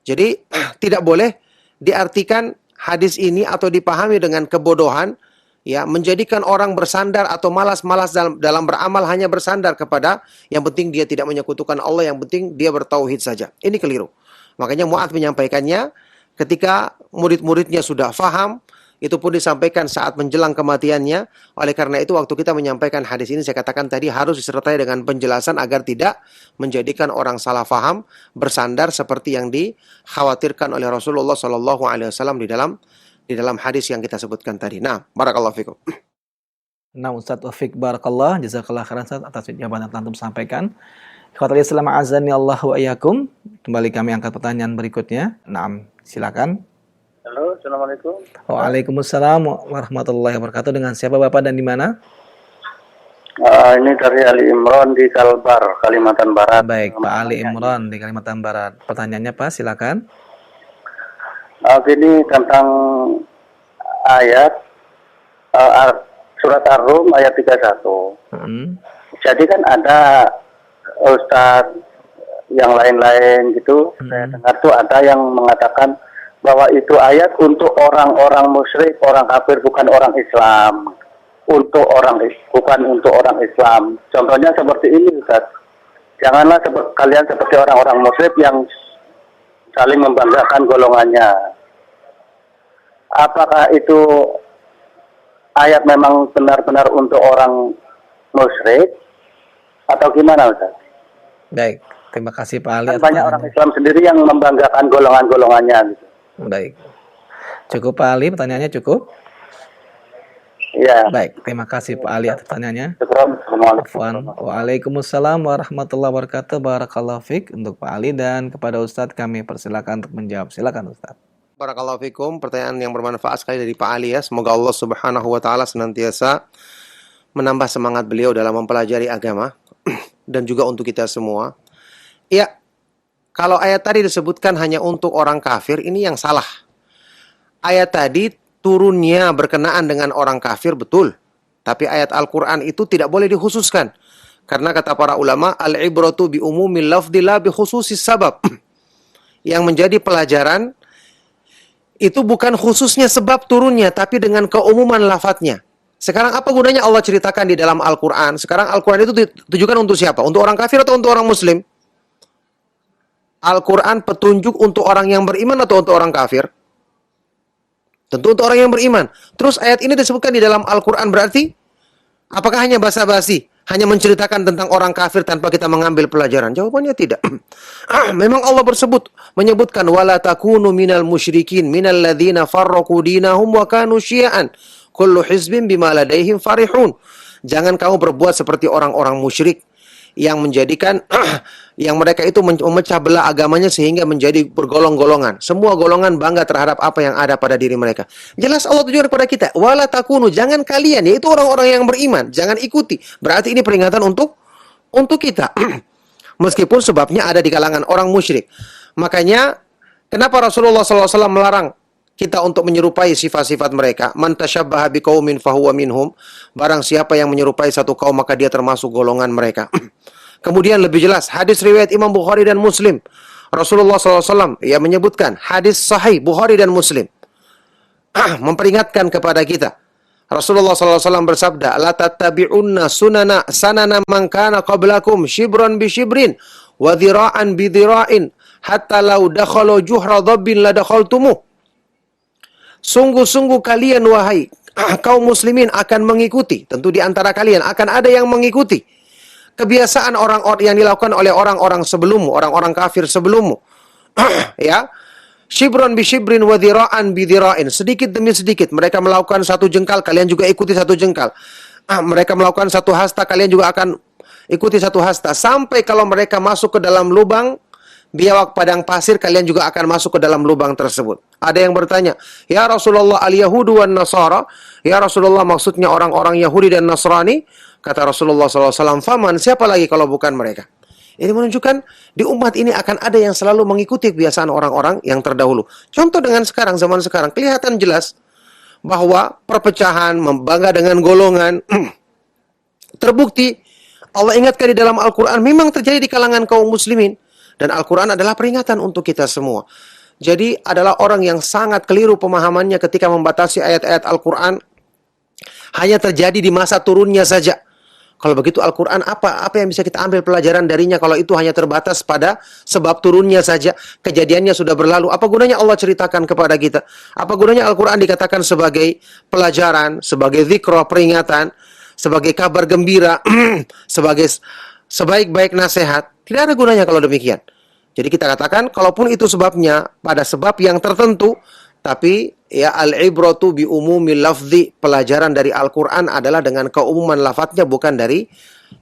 Jadi tidak boleh diartikan hadis ini atau dipahami dengan kebodohan, ya, menjadikan orang bersandar atau malas-malas dalam beramal, hanya bersandar kepada yang penting dia tidak menyekutukan Allah, yang penting dia bertauhid saja. Ini keliru. Makanya Mu'adz menyampaikannya ketika murid-muridnya sudah faham, itu pun disampaikan saat menjelang kematiannya. Oleh karena itu waktu kita menyampaikan hadis ini, saya katakan tadi harus disertai dengan penjelasan agar tidak menjadikan orang salah faham, bersandar seperti yang dikhawatirkan oleh Rasulullah SAW di dalam hadis yang kita sebutkan tadi. Nah, barakallahu fikum. Nah, Ustaz Taufik barakallah, jazakallah khairan Ustaz atas jawaban yang telah antum sampaikan. Ikhwatul Islam azani Allah wa iyyakum. Kembali kami angkat pertanyaan berikutnya. Naam, silakan. Halo, Assalamualaikum. Waalaikumsalam warahmatullahi wabarakatuh. Dengan siapa Bapak dan di mana? Ini dari Ali Imron di Kalbar, Kalimantan Barat. Baik, Pak Ali Imron di Kalimantan Barat. Pertanyaannya Pak, silakan. Ini tentang ayat surat Ar-Rum ayat 31. Jadi kan ada ustadz yang lain-lain gitu, saya dengar tuh ada yang mengatakan bahwa itu ayat untuk orang-orang musyrik, orang kafir, bukan orang Islam. Bukan untuk orang Islam. Contohnya seperti ini, Ustaz. Janganlah kalian seperti orang-orang musyrik yang saling membanggakan golongannya. Apakah itu ayat memang benar-benar untuk orang musyrik atau gimana, Ustaz? Baik, terima kasih Pak Ali. Banyak orang Islam sendiri yang membanggakan golongan-golongannya gitu. Baik. Cukup Pak Ali, pertanyaannya cukup? Iya. Baik, terima kasih Pak Ali atas pertanyaannya. Assalamualaikum. Waalaikumsalam warahmatullahi wabarakatuh. Barakallahu fiik untuk Pak Ali, dan kepada Ustadz kami persilakan untuk menjawab. Silakan Ustadz. Barakallahu fikum. Pertanyaan yang bermanfaat sekali dari Pak Ali ya. Semoga Allah Subhanahu wa taala senantiasa menambah semangat beliau dalam mempelajari agama dan juga untuk kita semua. Ya, kalau ayat tadi disebutkan hanya untuk orang kafir, ini yang salah. Ayat tadi turunnya berkenaan dengan orang kafir, betul. Tapi ayat Al-Quran itu tidak boleh dikhususkan. Karena kata para ulama, al-ibratu bi umumil lafdi la bi khususis sabab. Yang menjadi pelajaran, itu bukan khususnya sebab turunnya, tapi dengan keumuman lafadznya. Sekarang apa gunanya Allah ceritakan di dalam Al-Quran? Sekarang Al-Quran itu ditujukan untuk siapa? Untuk orang kafir atau untuk orang muslim? Al-Quran petunjuk untuk orang yang beriman atau untuk orang kafir? Tentu untuk orang yang beriman. Terus ayat ini disebutkan di dalam Al-Quran berarti apakah hanya basa-basi? Hanya menceritakan tentang orang kafir tanpa kita mengambil pelajaran? Jawabannya tidak. Memang Allah menyebutkan wala takunu minal musyrikin minal ladzina farraqu dinahum wa kanu syi'an kullu hizbin bima ladaihim farihun. Jangan kamu berbuat seperti orang-orang musyrik yang menjadikan yang mereka itu memecah belah agamanya sehingga menjadi bergolong-golongan. Semua golongan bangga terhadap apa yang ada pada diri mereka. Jelas Allah tujuan kepada kita, wala takunu, jangan kalian, yaitu orang-orang yang beriman, jangan ikuti. Berarti ini peringatan untuk kita. Meskipun sebabnya ada di kalangan orang musyrik. Makanya kenapa Rasulullah SAW melarang kita untuk menyerupai sifat-sifat mereka? Man tasyabbaha biqaumin fahuwa minhum. Barang siapa yang menyerupai satu kaum maka dia termasuk golongan mereka. Kemudian lebih jelas hadis riwayat Imam Bukhari dan Muslim. Rasulullah SAW ia menyebutkan hadis sahih Bukhari dan Muslim memperingatkan kepada kita. Rasulullah SAW bersabda, la tattabi'unna sanana man kana qablakum shibran bi shibrin wa dhira'an bi dhira'in hatta law dakhalu juhra dhabbin la dakhaltumuh. Sungguh-sungguh kalian wahai kaum muslimin akan mengikuti, tentu di antara kalian akan ada yang mengikuti kebiasaan orang-orang yang dilakukan oleh orang-orang sebelummu, orang-orang kafir sebelummu. Ya. Shibran bi shibrin wa dhira'an bi dhira'in. Sedikit demi sedikit mereka melakukan satu jengkal, kalian juga ikuti satu jengkal. Mereka melakukan satu hasta, kalian juga akan ikuti satu hasta. Sampai kalau mereka masuk ke dalam lubang biawak padang pasir, kalian juga akan masuk ke dalam lubang tersebut. Ada yang bertanya, ya Rasulullah al-Yahudu wan Nasara, ya Rasulullah maksudnya orang-orang Yahudi dan Nasrani? Kata Rasulullah SAW, faman, siapa lagi kalau bukan mereka? Ini menunjukkan di umat ini akan ada yang selalu mengikuti kebiasaan orang-orang yang terdahulu. Contoh dengan sekarang, zaman sekarang, kelihatan jelas bahwa perpecahan, membangga dengan golongan, terbukti Allah ingatkan di dalam Al-Quran, memang terjadi di kalangan kaum muslimin. Dan Al-Quran adalah peringatan untuk kita semua. Jadi adalah orang yang sangat keliru pemahamannya ketika membatasi ayat-ayat Al-Quran hanya terjadi di masa turunnya saja. Kalau begitu Al-Quran apa yang bisa kita ambil pelajaran darinya kalau itu hanya terbatas pada sebab turunnya saja, kejadiannya sudah berlalu. Apa gunanya Allah ceritakan kepada kita? Apa gunanya Al-Quran dikatakan sebagai pelajaran, sebagai zikra, peringatan, sebagai kabar gembira, sebagai sebaik-baik nasihat? Tidak ada gunanya kalau demikian. Jadi kita katakan, kalaupun itu sebabnya pada sebab yang tertentu, tapi ya al-ibratu bi umumil lafzi, pelajaran dari Al-Quran adalah dengan keumuman lafadznya, bukan dari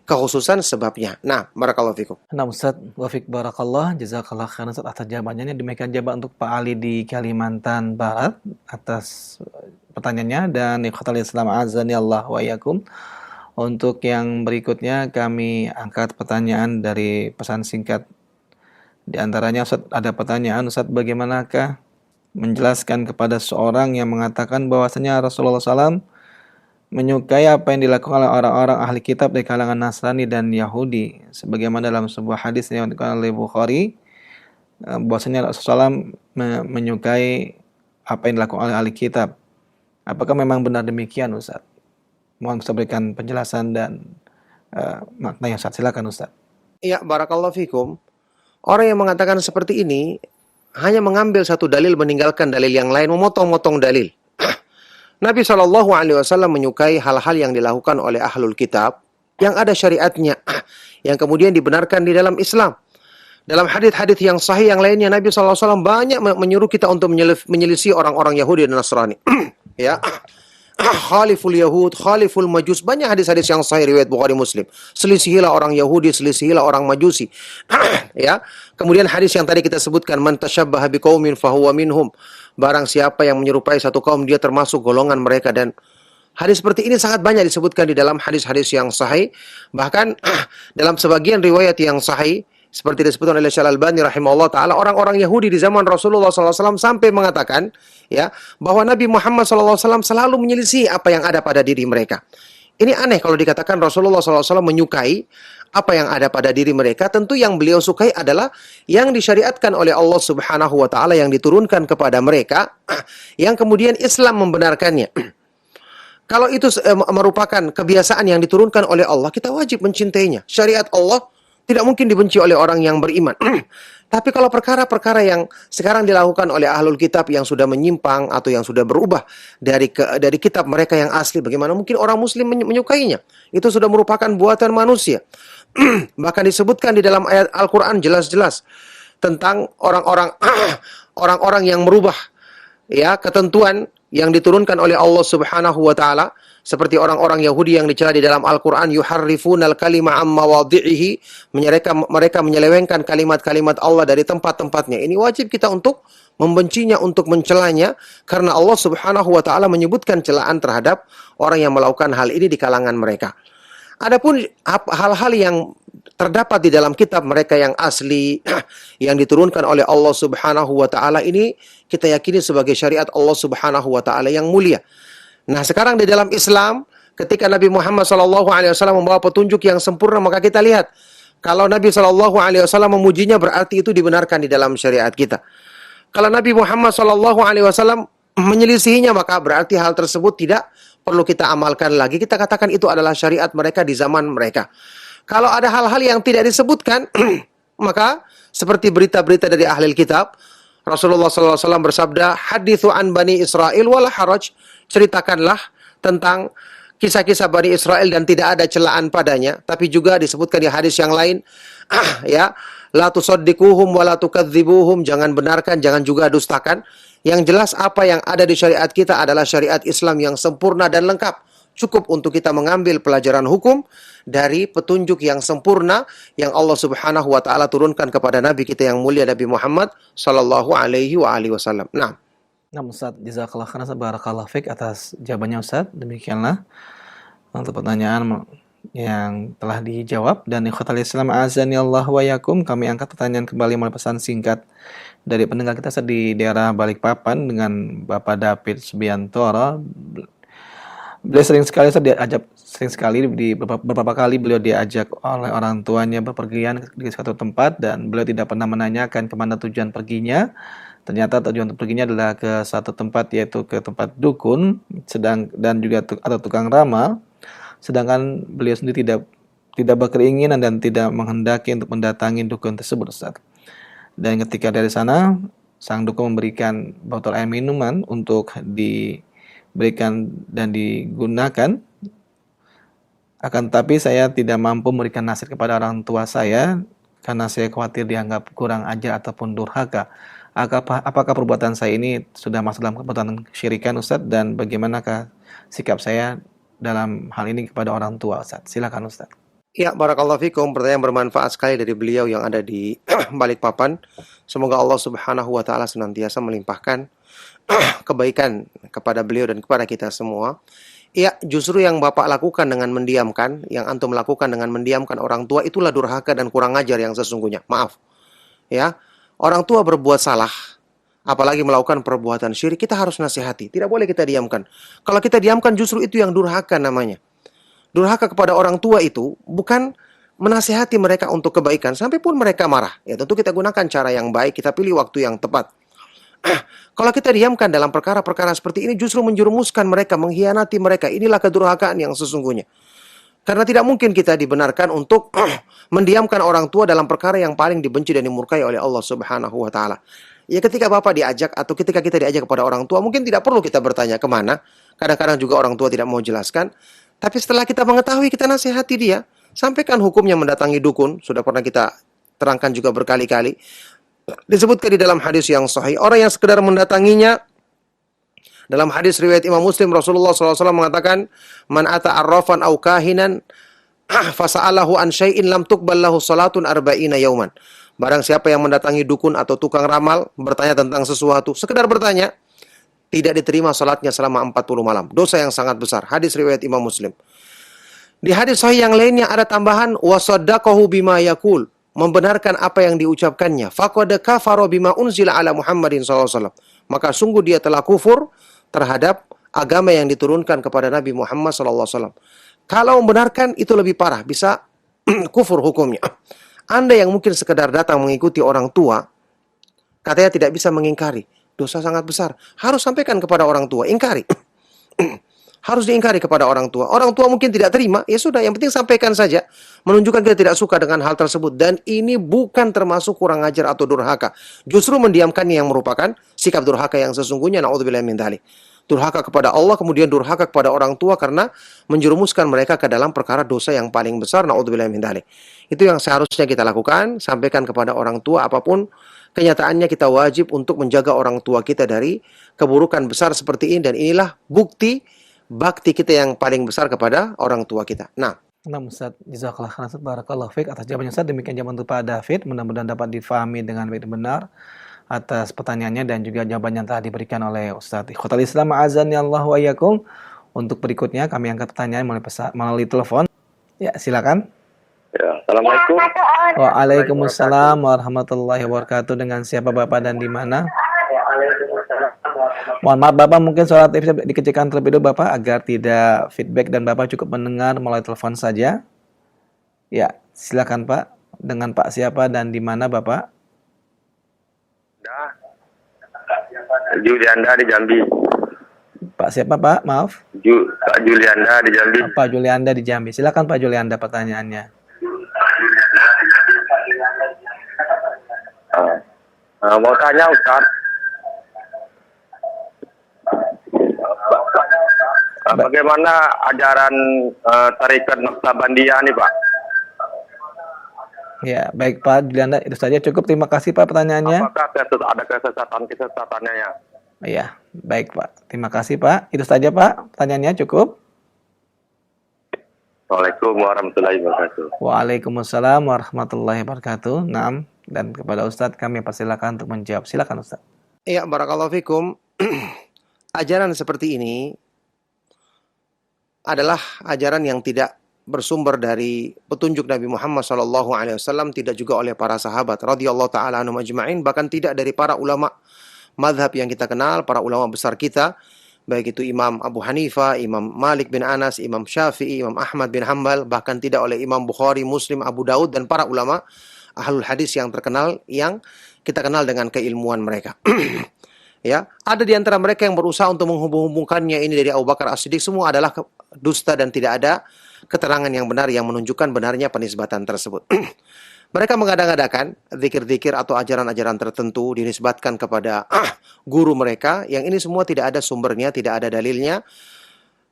kekhususan sebabnya. Nah, barakallahu fikum. Nah, Ustaz, wafik barakallah, jazakallah khairan Ustaz atas jawabannya. Demikian jawaban untuk Pak Ali di Kalimantan Barat atas pertanyaannya, dan ikhwatal Islam azani Allah wa iyyakum. Untuk yang berikutnya kami angkat pertanyaan dari pesan singkat. Di antaranya Ustaz, ada pertanyaan, Ustaz, bagaimanakah menjelaskan kepada seorang yang mengatakan bahwasanya Rasulullah SAW menyukai apa yang dilakukan oleh orang-orang ahli kitab dari kalangan Nasrani dan Yahudi, sebagaimana dalam sebuah hadis yang dikutip oleh Bukhari, bahwasanya Rasulullah SAW menyukai apa yang dilakukan oleh ahli kitab. Apakah memang benar demikian, Ustaz? Mohon Ustaz berikan penjelasan dan maknanya, Ustaz. Silakan, Ustaz. Iya, barakallahu fikum. Orang yang mengatakan seperti ini hanya mengambil satu dalil, meninggalkan dalil yang lain, memotong-motong dalil. Nabi SAW menyukai hal-hal yang dilakukan oleh ahlul kitab, yang ada syariatnya, yang kemudian dibenarkan di dalam Islam. Dalam hadis-hadis yang sahih yang lainnya, Nabi SAW banyak menyuruh kita untuk menyelisih orang-orang Yahudi dan Nasrani. Ya, khaliful Yahud, khaliful Majus. Banyak hadis-hadis yang sahih riwayat Bukhari Muslim. Selisihilah orang Yahudi, selisihilah orang Majusi. Ya. Kemudian hadis yang tadi kita sebutkan, man tasyabbaha biqaumin fahuwa minhum. Barang siapa yang menyerupai satu kaum, dia termasuk golongan mereka. Dan hadis seperti ini sangat banyak disebutkan di dalam hadis-hadis yang sahih. Bahkan dalam sebagian riwayat yang sahih, seperti disebutkan oleh Syekh Al-Albani rahimahullah ta'ala, orang-orang Yahudi di zaman Rasulullah SAW sampai mengatakan ya bahwa Nabi Muhammad SAW selalu menyelisih apa yang ada pada diri mereka. Ini aneh kalau dikatakan Rasulullah SAW menyukai apa yang ada pada diri mereka. Tentu yang beliau sukai adalah yang disyariatkan oleh Allah Subhanahu wa ta'ala, yang diturunkan kepada mereka, yang kemudian Islam membenarkannya. Kalau itu merupakan kebiasaan yang diturunkan oleh Allah, kita wajib mencintainya. Syariat Allah tidak mungkin dibenci oleh orang yang beriman. Tapi kalau perkara-perkara yang sekarang dilakukan oleh ahlul kitab yang sudah menyimpang atau yang sudah berubah dari kitab mereka yang asli, bagaimana mungkin orang muslim menyukainya? Itu sudah merupakan buatan manusia. Bahkan disebutkan di dalam ayat Al-Quran jelas-jelas tentang orang-orang yang merubah ya ketentuan yang diturunkan oleh Allah Subhanahu wa taala, seperti orang-orang Yahudi yang dicela di dalam Al-Quran, yuharrifunal kalima amma wadhi'ihi, mereka menyelewengkan kalimat-kalimat Allah dari tempat-tempatnya. Ini wajib kita untuk membencinya, untuk mencelanya, karena Allah Subhanahu wa taala menyebutkan celaan terhadap orang yang melakukan hal ini di kalangan mereka. Adapun hal-hal yang terdapat di dalam kitab mereka yang asli yang diturunkan oleh Allah Subhanahu wa taala, ini kita yakini sebagai syariat Allah Subhanahu wa taala yang mulia. Nah, sekarang di dalam Islam, ketika Nabi Muhammad SAW membawa petunjuk yang sempurna, maka kita lihat kalau Nabi SAW memujinya, berarti itu dibenarkan di dalam syariat kita. Kalau Nabi Muhammad SAW menyelisihinya, maka berarti hal tersebut tidak perlu kita amalkan lagi. Kita katakan itu adalah syariat mereka di zaman mereka. Kalau ada hal-hal yang tidak disebutkan, maka seperti berita-berita dari ahli kitab, Rasulullah SAW bersabda, hadithu an Bani Israel wala haraj, ceritakanlah tentang kisah-kisah Bani Israel dan tidak ada celaan padanya. Tapi juga disebutkan di hadis yang lain, ya, la tusaddiquhum wa la tukadzibuhum, jangan benarkan, jangan juga dustakan. Yang jelas apa yang ada di syariat kita adalah syariat Islam yang sempurna dan lengkap. Cukup untuk kita mengambil pelajaran hukum dari petunjuk yang sempurna yang Allah Subhanahu wa taala turunkan kepada Nabi kita yang mulia, Nabi Muhammad sallallahu alaihi wasallam. Nah, Ustaz, jazakallah khairan, barakallahu fik atas jawabannya Ustaz. Demikianlah untuk pertanyaan yang telah dijawab. Dan ikhwatal Islam azani Allah wa yakum, kami angkat pertanyaan kembali melalui pesan singkat dari pendengar kita di daerah Balikpapan dengan Bapak David Subiantoro. Beliau sering sekali beberapa kali beliau diajak oleh orang tuanya bepergian di suatu tempat dan beliau tidak pernah menanyakan kemana tujuan perginya. Ternyata tujuan perginya adalah ke satu tempat, yaitu ke tempat dukun dan juga atau tukang ramal. Sedangkan beliau sendiri tidak berkeinginan dan tidak menghendaki untuk mendatangi dukun tersebut, Ustaz. Dan ketika dari sana, sang dukun memberikan botol air minuman untuk diberikan dan digunakan. Akan tetapi saya tidak mampu memberikan nasihat kepada orang tua saya karena saya khawatir dianggap kurang ajar ataupun durhaka. Apakah perbuatan saya ini sudah masuk dalam perbuatan kesyirikan, Ustaz? Dan bagaimanakah sikap saya dalam hal ini kepada orang tua, Ustaz? Silakan, Ustaz. Ya, barakallahu fikum. Pertanyaan bermanfaat sekali dari beliau yang ada di Balikpapan. Semoga Allah Subhanahu wa taala senantiasa melimpahkan kebaikan kepada beliau dan kepada kita semua. Ya, justru yang Bapak lakukan dengan mendiamkan, yang antum lakukan dengan mendiamkan orang tua, itulah durhaka dan kurang ajar yang sesungguhnya. Maaf. Ya, orang tua berbuat salah, apalagi melakukan perbuatan syirik, kita harus nasihati. Tidak boleh kita diamkan. Kalau kita diamkan, justru itu yang durhaka namanya. Durhaka kepada orang tua itu bukan menasihati mereka untuk kebaikan, sampai pun mereka marah. Ya, tentu kita gunakan cara yang baik, kita pilih waktu yang tepat. Kalau kita diamkan dalam perkara-perkara seperti ini, justru menjerumuskan mereka, mengkhianati mereka. Inilah kedurhakaan yang sesungguhnya. Karena tidak mungkin kita dibenarkan untuk mendiamkan orang tua dalam perkara yang paling dibenci dan dimurkai oleh Allah Subhanahu wa taala. Ya, ketika Bapak diajak atau ketika kita diajak kepada orang tua, mungkin tidak perlu kita bertanya kemana. Kadang-kadang juga orang tua tidak mau jelaskan. Tapi setelah kita mengetahui, kita nasihati dia. Sampaikan hukumnya mendatangi dukun. Sudah pernah kita terangkan juga berkali-kali. Disebutkan di dalam hadis yang sahih, orang yang sekedar mendatanginya, dalam hadis riwayat Imam Muslim, Rasulullah SAW mengatakan, man ata arrafan au kahinan fasa'alahu an syai'in lam tuqbal lahu salatun arba'ina yauman. Barang siapa yang mendatangi dukun atau tukang ramal, bertanya tentang sesuatu, sekedar bertanya, tidak diterima salatnya selama 40 malam. Dosa yang sangat besar. Hadis riwayat Imam Muslim. Di hadis sahih yang lainnya ada tambahan, wasaddaqahu bima yaqul, membenarkan apa yang diucapkannya. Faqad kafara bima unzila ala Muhammadin SAW. Maka sungguh dia telah kufur terhadap agama yang diturunkan kepada Nabi Muhammad SAW. Kalau membenarkan itu lebih parah, bisa kufur hukumnya. Anda yang mungkin sekedar datang mengikuti orang tua, katanya tidak bisa mengingkari. Dosa sangat besar. Harus sampaikan kepada orang tua, ingkari. harus diingkari kepada orang tua. Orang tua mungkin tidak terima, ya sudah, yang penting sampaikan saja. Menunjukkan kita tidak suka dengan hal tersebut. Dan ini bukan termasuk kurang ajar atau durhaka. Justru mendiamkannya yang merupakan sikap durhaka yang sesungguhnya. Na'udzubillahi min dzalik. Durhaka kepada Allah, kemudian durhaka kepada orang tua karena menjerumuskan mereka ke dalam perkara dosa yang paling besar. Na'udzubillahi min dzalik. Itu yang seharusnya kita lakukan, sampaikan kepada orang tua apapun kenyataannya, kita wajib untuk menjaga orang tua kita dari keburukan besar seperti ini. Dan inilah bukti bakti kita yang paling besar kepada orang tua kita. Nah, Ustaz, jazakallah khairan Ustaz, barakallahu fiik atas jawabannya Ustaz. Demikian jawaban untuk Pak David, mudah-mudahan dapat difahami dengan baik dan benar atas pertanyaannya dan juga jawaban yang telah diberikan oleh Ustaz. Ikhwatal Islam, azani Allah wa iyyakum. Untuk berikutnya kami angkat pertanyaan melalui telepon. Ya, silakan. Ya, Assalamualaikum. Waalaikumsalam warahmatullahi wabarakatuh. Dengan siapa Bapak dan di mana? Mohon maaf Bapak, mungkin suara TV dikecilkan terlebih dahulu Bapak agar tidak feedback dan Bapak cukup mendengar melalui telepon saja. Ya, silakan Pak. Dengan Pak siapa dan di mana Bapak? Julianda di Jambi. Pak siapa Pak? Maaf. Pak Julianda di Jambi. Pak Julianda di Jambi. Silakan Pak Julianda pertanyaannya. Mau tanya Ustaz. Bagaimana ajaran tarekat Naqsabandiyah nih Pak? Ya, baik Pak Julianda, itu saja cukup. Terima kasih Pak pertanyaannya. Apakah ada kesesatannya ya? Iya, baik Pak. Terima kasih Pak. Itu saja Pak, pertanyaannya cukup. Waalaikumsalam warahmatullahi wabarakatuh. Waalaikumsalam warahmatullahi wabarakatuh. Naam, dan kepada Ustadz kami persilakan untuk menjawab. Silakan Ustadz. ya barakallahu fikum. Ajaran seperti ini adalah ajaran yang tidak bersumber dari petunjuk Nabi Muhammad SAW, tidak juga oleh para sahabat radhiyallahu taala anhum ajma'in, bahkan tidak dari para ulama mazhab yang kita kenal, para ulama besar kita, baik itu Imam Abu Hanifah, Imam Malik bin Anas, Imam Syafi'i, Imam Ahmad bin Hanbal, bahkan tidak oleh Imam Bukhari, Muslim, Abu Daud, dan para ulama ahlul hadis yang terkenal yang kita kenal dengan keilmuan mereka. Ya, ada di antara mereka yang berusaha untuk menghubung-hubungkannya ini dari Abu Bakar As-Siddiq, semua adalah dusta dan tidak ada keterangan yang benar yang menunjukkan benarnya penisbatan tersebut. Mereka mengada-ngadakan zikir-zikir atau ajaran-ajaran tertentu dinisbatkan kepada guru mereka, yang ini semua tidak ada sumbernya, tidak ada dalilnya.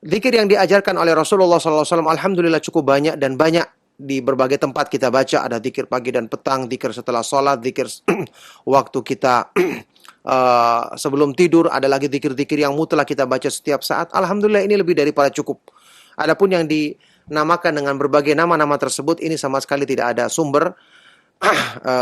Zikir yang diajarkan oleh Rasulullah SAW alhamdulillah cukup banyak dan banyak di berbagai tempat kita baca. Ada zikir pagi dan petang, zikir setelah sholat, zikir waktu kita sebelum tidur, ada lagi zikir-zikir yang mutlak kita baca setiap saat. Alhamdulillah ini lebih daripada cukup. Adapun yang dinamakan dengan berbagai nama-nama tersebut, ini sama sekali tidak ada sumber,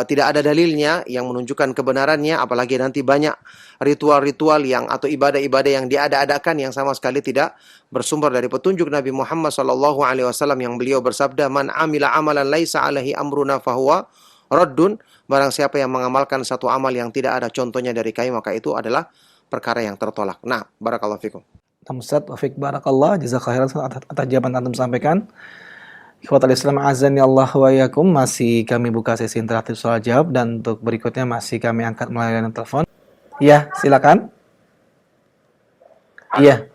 tidak ada dalilnya yang menunjukkan kebenarannya, apalagi nanti banyak ritual-ritual yang atau ibadah-ibadah yang diada-adakan yang sama sekali tidak bersumber dari petunjuk Nabi Muhammad SAW yang beliau bersabda, "Man amila amalan laisa alaihi amruna fahuwa raddun." Barang siapa yang mengamalkan satu amal yang tidak ada contohnya dari kami, maka itu adalah perkara yang tertolak. Nah, barakallahu fikum. Ustaz, wafiq barakallah, jazakallahu khairan atas jawaban antum sampaikan. Ikhwatal Islam azani Allah wa iyyakum, masih kami buka sesi interaktif soal jawab dan untuk berikutnya masih kami angkat melalui layanan telepon. Iya, silakan. Iya.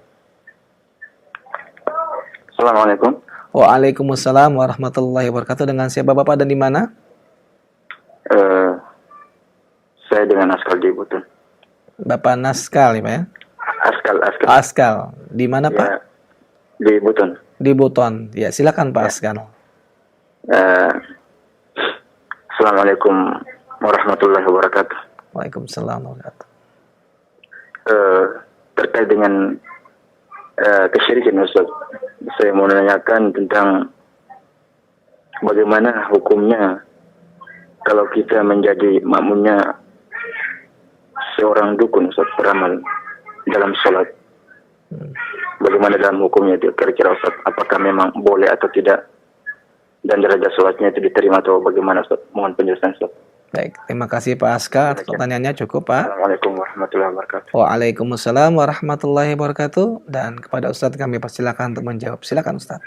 Assalamualaikum. Waalaikumsalam warahmatullahi wabarakatuh. Dengan siapa Bapak dan di mana? Saya dengan Askal di Butun. Bapak Naskal ya Pak ya? Askal. Di mana Pak? Ya, di Butun. Di Buton. Ya, silakan Pak Askal. Assalamualaikum warahmatullahi wabarakatuh. Waalaikumsalam warahmatullahi Terkait dengan kesyirikan Ustaz, saya mau menanyakan tentang bagaimana hukumnya kalau kita menjadi makmumnya seorang dukun Ustaz, beramal dalam sholat. Bagaimana dalam hukumnya itu kira-kira Ustaz? Apakah memang boleh atau tidak? Dan derajat sholatnya itu diterima atau bagaimana Ustaz? Mohon penjelasan Ustaz. Baik, terima kasih Pak Askar. Pertanyaannya cukup Pak. Assalamualaikum warahmatullahi wabarakatuh. Waalaikumsalam warahmatullahi wabarakatuh. Dan kepada Ustadz kami persilakan untuk menjawab. Silakan Ustadz.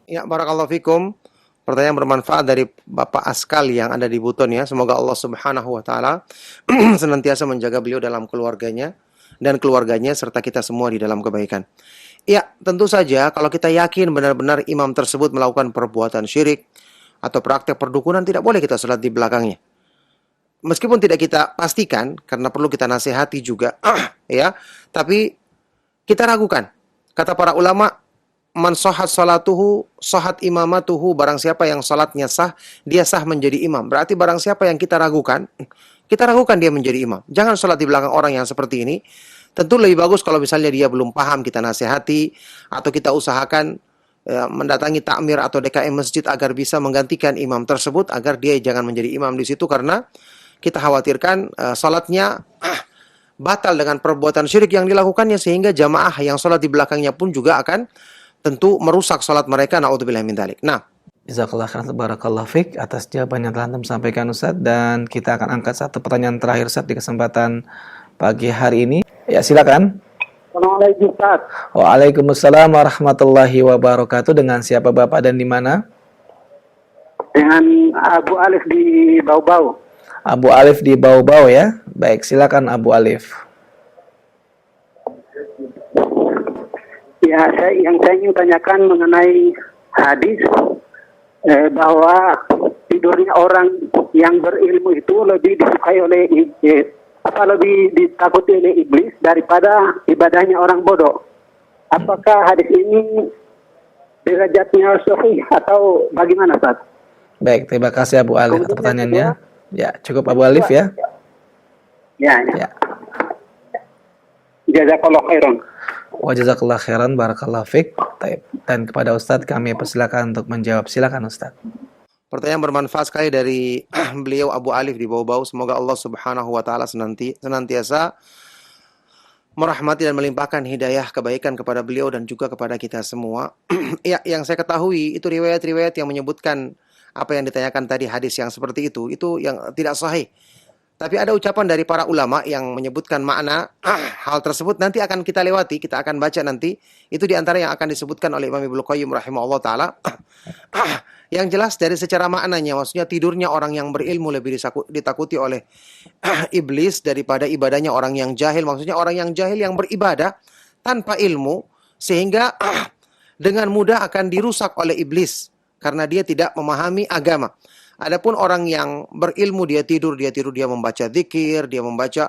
Ya, barakallahu fikum. Pertanyaan bermanfaat dari Bapak Askal yang ada di Buton ya. Semoga Allah Subhanahu wa taala senantiasa menjaga beliau dalam keluarganya dan keluarganya serta kita semua di dalam kebaikan. Ya, tentu saja kalau kita yakin benar-benar imam tersebut melakukan perbuatan syirik atau praktek perdukunan, tidak boleh kita sholat di belakangnya. Meskipun tidak kita pastikan, karena perlu kita nasihati juga, ya, tapi kita ragukan. Kata para ulama, man shohat sholatuhu, shohat imamatuhu, barang siapa yang sholatnya sah, dia sah menjadi imam. Berarti barang siapa yang kita ragukan dia menjadi imam. Jangan sholat di belakang orang yang seperti ini. Tentu lebih bagus kalau misalnya dia belum paham, kita nasihati, atau kita usahakan mendatangi takmir atau DKM masjid agar bisa menggantikan imam tersebut, agar dia jangan menjadi imam di situ, karena kita khawatirkan salatnya batal dengan perbuatan syirik yang dilakukannya, sehingga jamaah yang salat di belakangnya pun juga akan tentu merusak salat mereka. Na'udzubillah min dzalik. Nah, Jazakallah khairan, barakallahu fik atas jawaban yang telah Antum sampaikan Ustaz, dan kita akan angkat satu pertanyaan terakhir Ustaz di kesempatan pagi hari ini. Ya, silakan. Assalamualaikum Ustaz. Waalaikumsalam warahmatullahi wabarakatuh. Dengan siapa Bapak dan di mana? Dengan Abu Alif di Bau-Bau. Abu Alif di Bau-Bau ya. Baik, silakan Abu Alif. Ya, yang saya ingin tanyakan mengenai hadis bahwa tidurnya orang yang berilmu itu lebih disukai oleh lebih ditakuti oleh iblis daripada ibadahnya orang bodoh. Apakah hadis ini derajatnya sahih atau bagaimana, Ustaz? Baik, terima kasih Abu Alif atas pertanyaannya. Ya, cukup Abu Alif ya. Ya. Jazakallahu khairan. Wa jazakallahu khairan, barakallahu fik. Dan kepada Ustadz kami persilakan untuk menjawab. Silakan Ustadz. pertanyaan bermanfaat sekali dari beliau Abu Alif di Bau-Bau. Semoga Allah Subhanahu wa taala senantiasa merahmati dan melimpahkan hidayah kebaikan kepada beliau dan juga kepada kita semua. Ya, yang saya ketahui itu riwayat-riwayat yang menyebutkan apa yang ditanyakan tadi, hadis yang seperti itu yang tidak sahih. Tapi ada ucapan dari para ulama yang menyebutkan makna hal tersebut, nanti akan kita lewati, kita akan baca nanti. Itu diantara yang akan disebutkan oleh Imam Ibnu Qayyim rahimahullah ta'ala. Yang jelas dari secara maknanya, maksudnya tidurnya orang yang berilmu lebih ditakuti oleh iblis daripada ibadahnya orang yang jahil. Maksudnya orang yang jahil yang beribadah tanpa ilmu, sehingga dengan mudah akan dirusak oleh iblis karena dia tidak memahami agama. Adapun orang yang berilmu, dia tidur, dia membaca zikir, dia membaca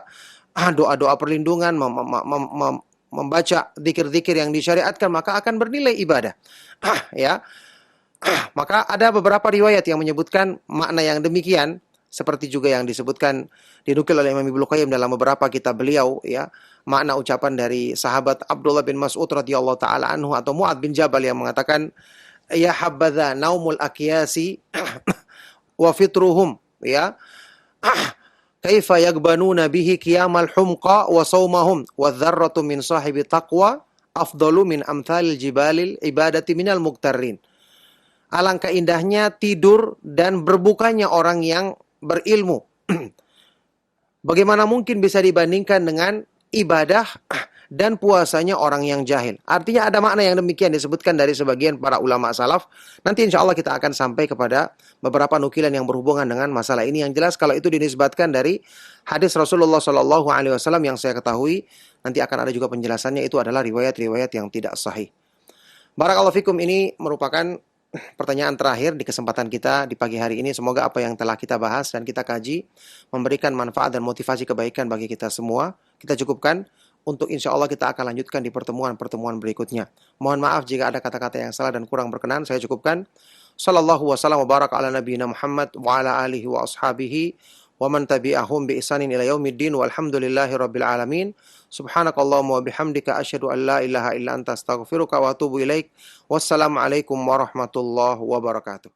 doa-doa perlindungan, membaca zikir-zikir yang disyariatkan, maka akan bernilai ibadah. Ya. Maka ada beberapa riwayat yang menyebutkan makna yang demikian, seperti juga yang disebutkan dinukil oleh Imam Ibnu Qayyim dalam beberapa kitab beliau, ya. Makna ucapan dari sahabat Abdullah bin Mas'ud radhiyallahu taala anhu atau Mu'adz bin Jabal yang mengatakan, ya habadza naumul aqyasi wa fitruhum, ya, kaifa yagbanuna bihi qiyamal humqa wa saumahum wa dzarratu min sahibi taqwa afdalu min amthalil jibalil ibadati minal muqtarrin. Alangkah indahnya tidur dan berbukanya orang yang berilmu. Bagaimana mungkin bisa dibandingkan dengan ibadah dan puasanya orang yang jahil. Artinya ada makna yang demikian disebutkan dari sebagian para ulama salaf. Nanti insya Allah kita akan sampai kepada beberapa nukilan yang berhubungan dengan masalah ini. Yang jelas kalau itu dinisbatkan dari hadis Rasulullah SAW yang saya ketahui, nanti akan ada juga penjelasannya, itu adalah riwayat-riwayat yang tidak sahih. Barakallahu fikum, ini merupakan pertanyaan terakhir di kesempatan kita di pagi hari ini. Semoga apa yang telah kita bahas dan kita kaji memberikan manfaat dan motivasi kebaikan bagi kita semua. Kita cukupkan. Untuk insya Allah kita akan lanjutkan di pertemuan-pertemuan berikutnya. Mohon maaf jika ada kata-kata yang salah dan kurang berkenan. Saya cukupkan. Sallallahu wasallam wa baraka ala nabiyina Muhammad wa ala alihi wa ashabihi wa man tabi'ahum bi ihsanin ila yaumiddin walhamdulillahi rabbil alamin. Subhanakallahumma wa bihamdika asyhadu an la ilaha illa anta astaghfiruka wa atubu ilaik. Wassalamualaikum warahmatullahi wabarakatuh.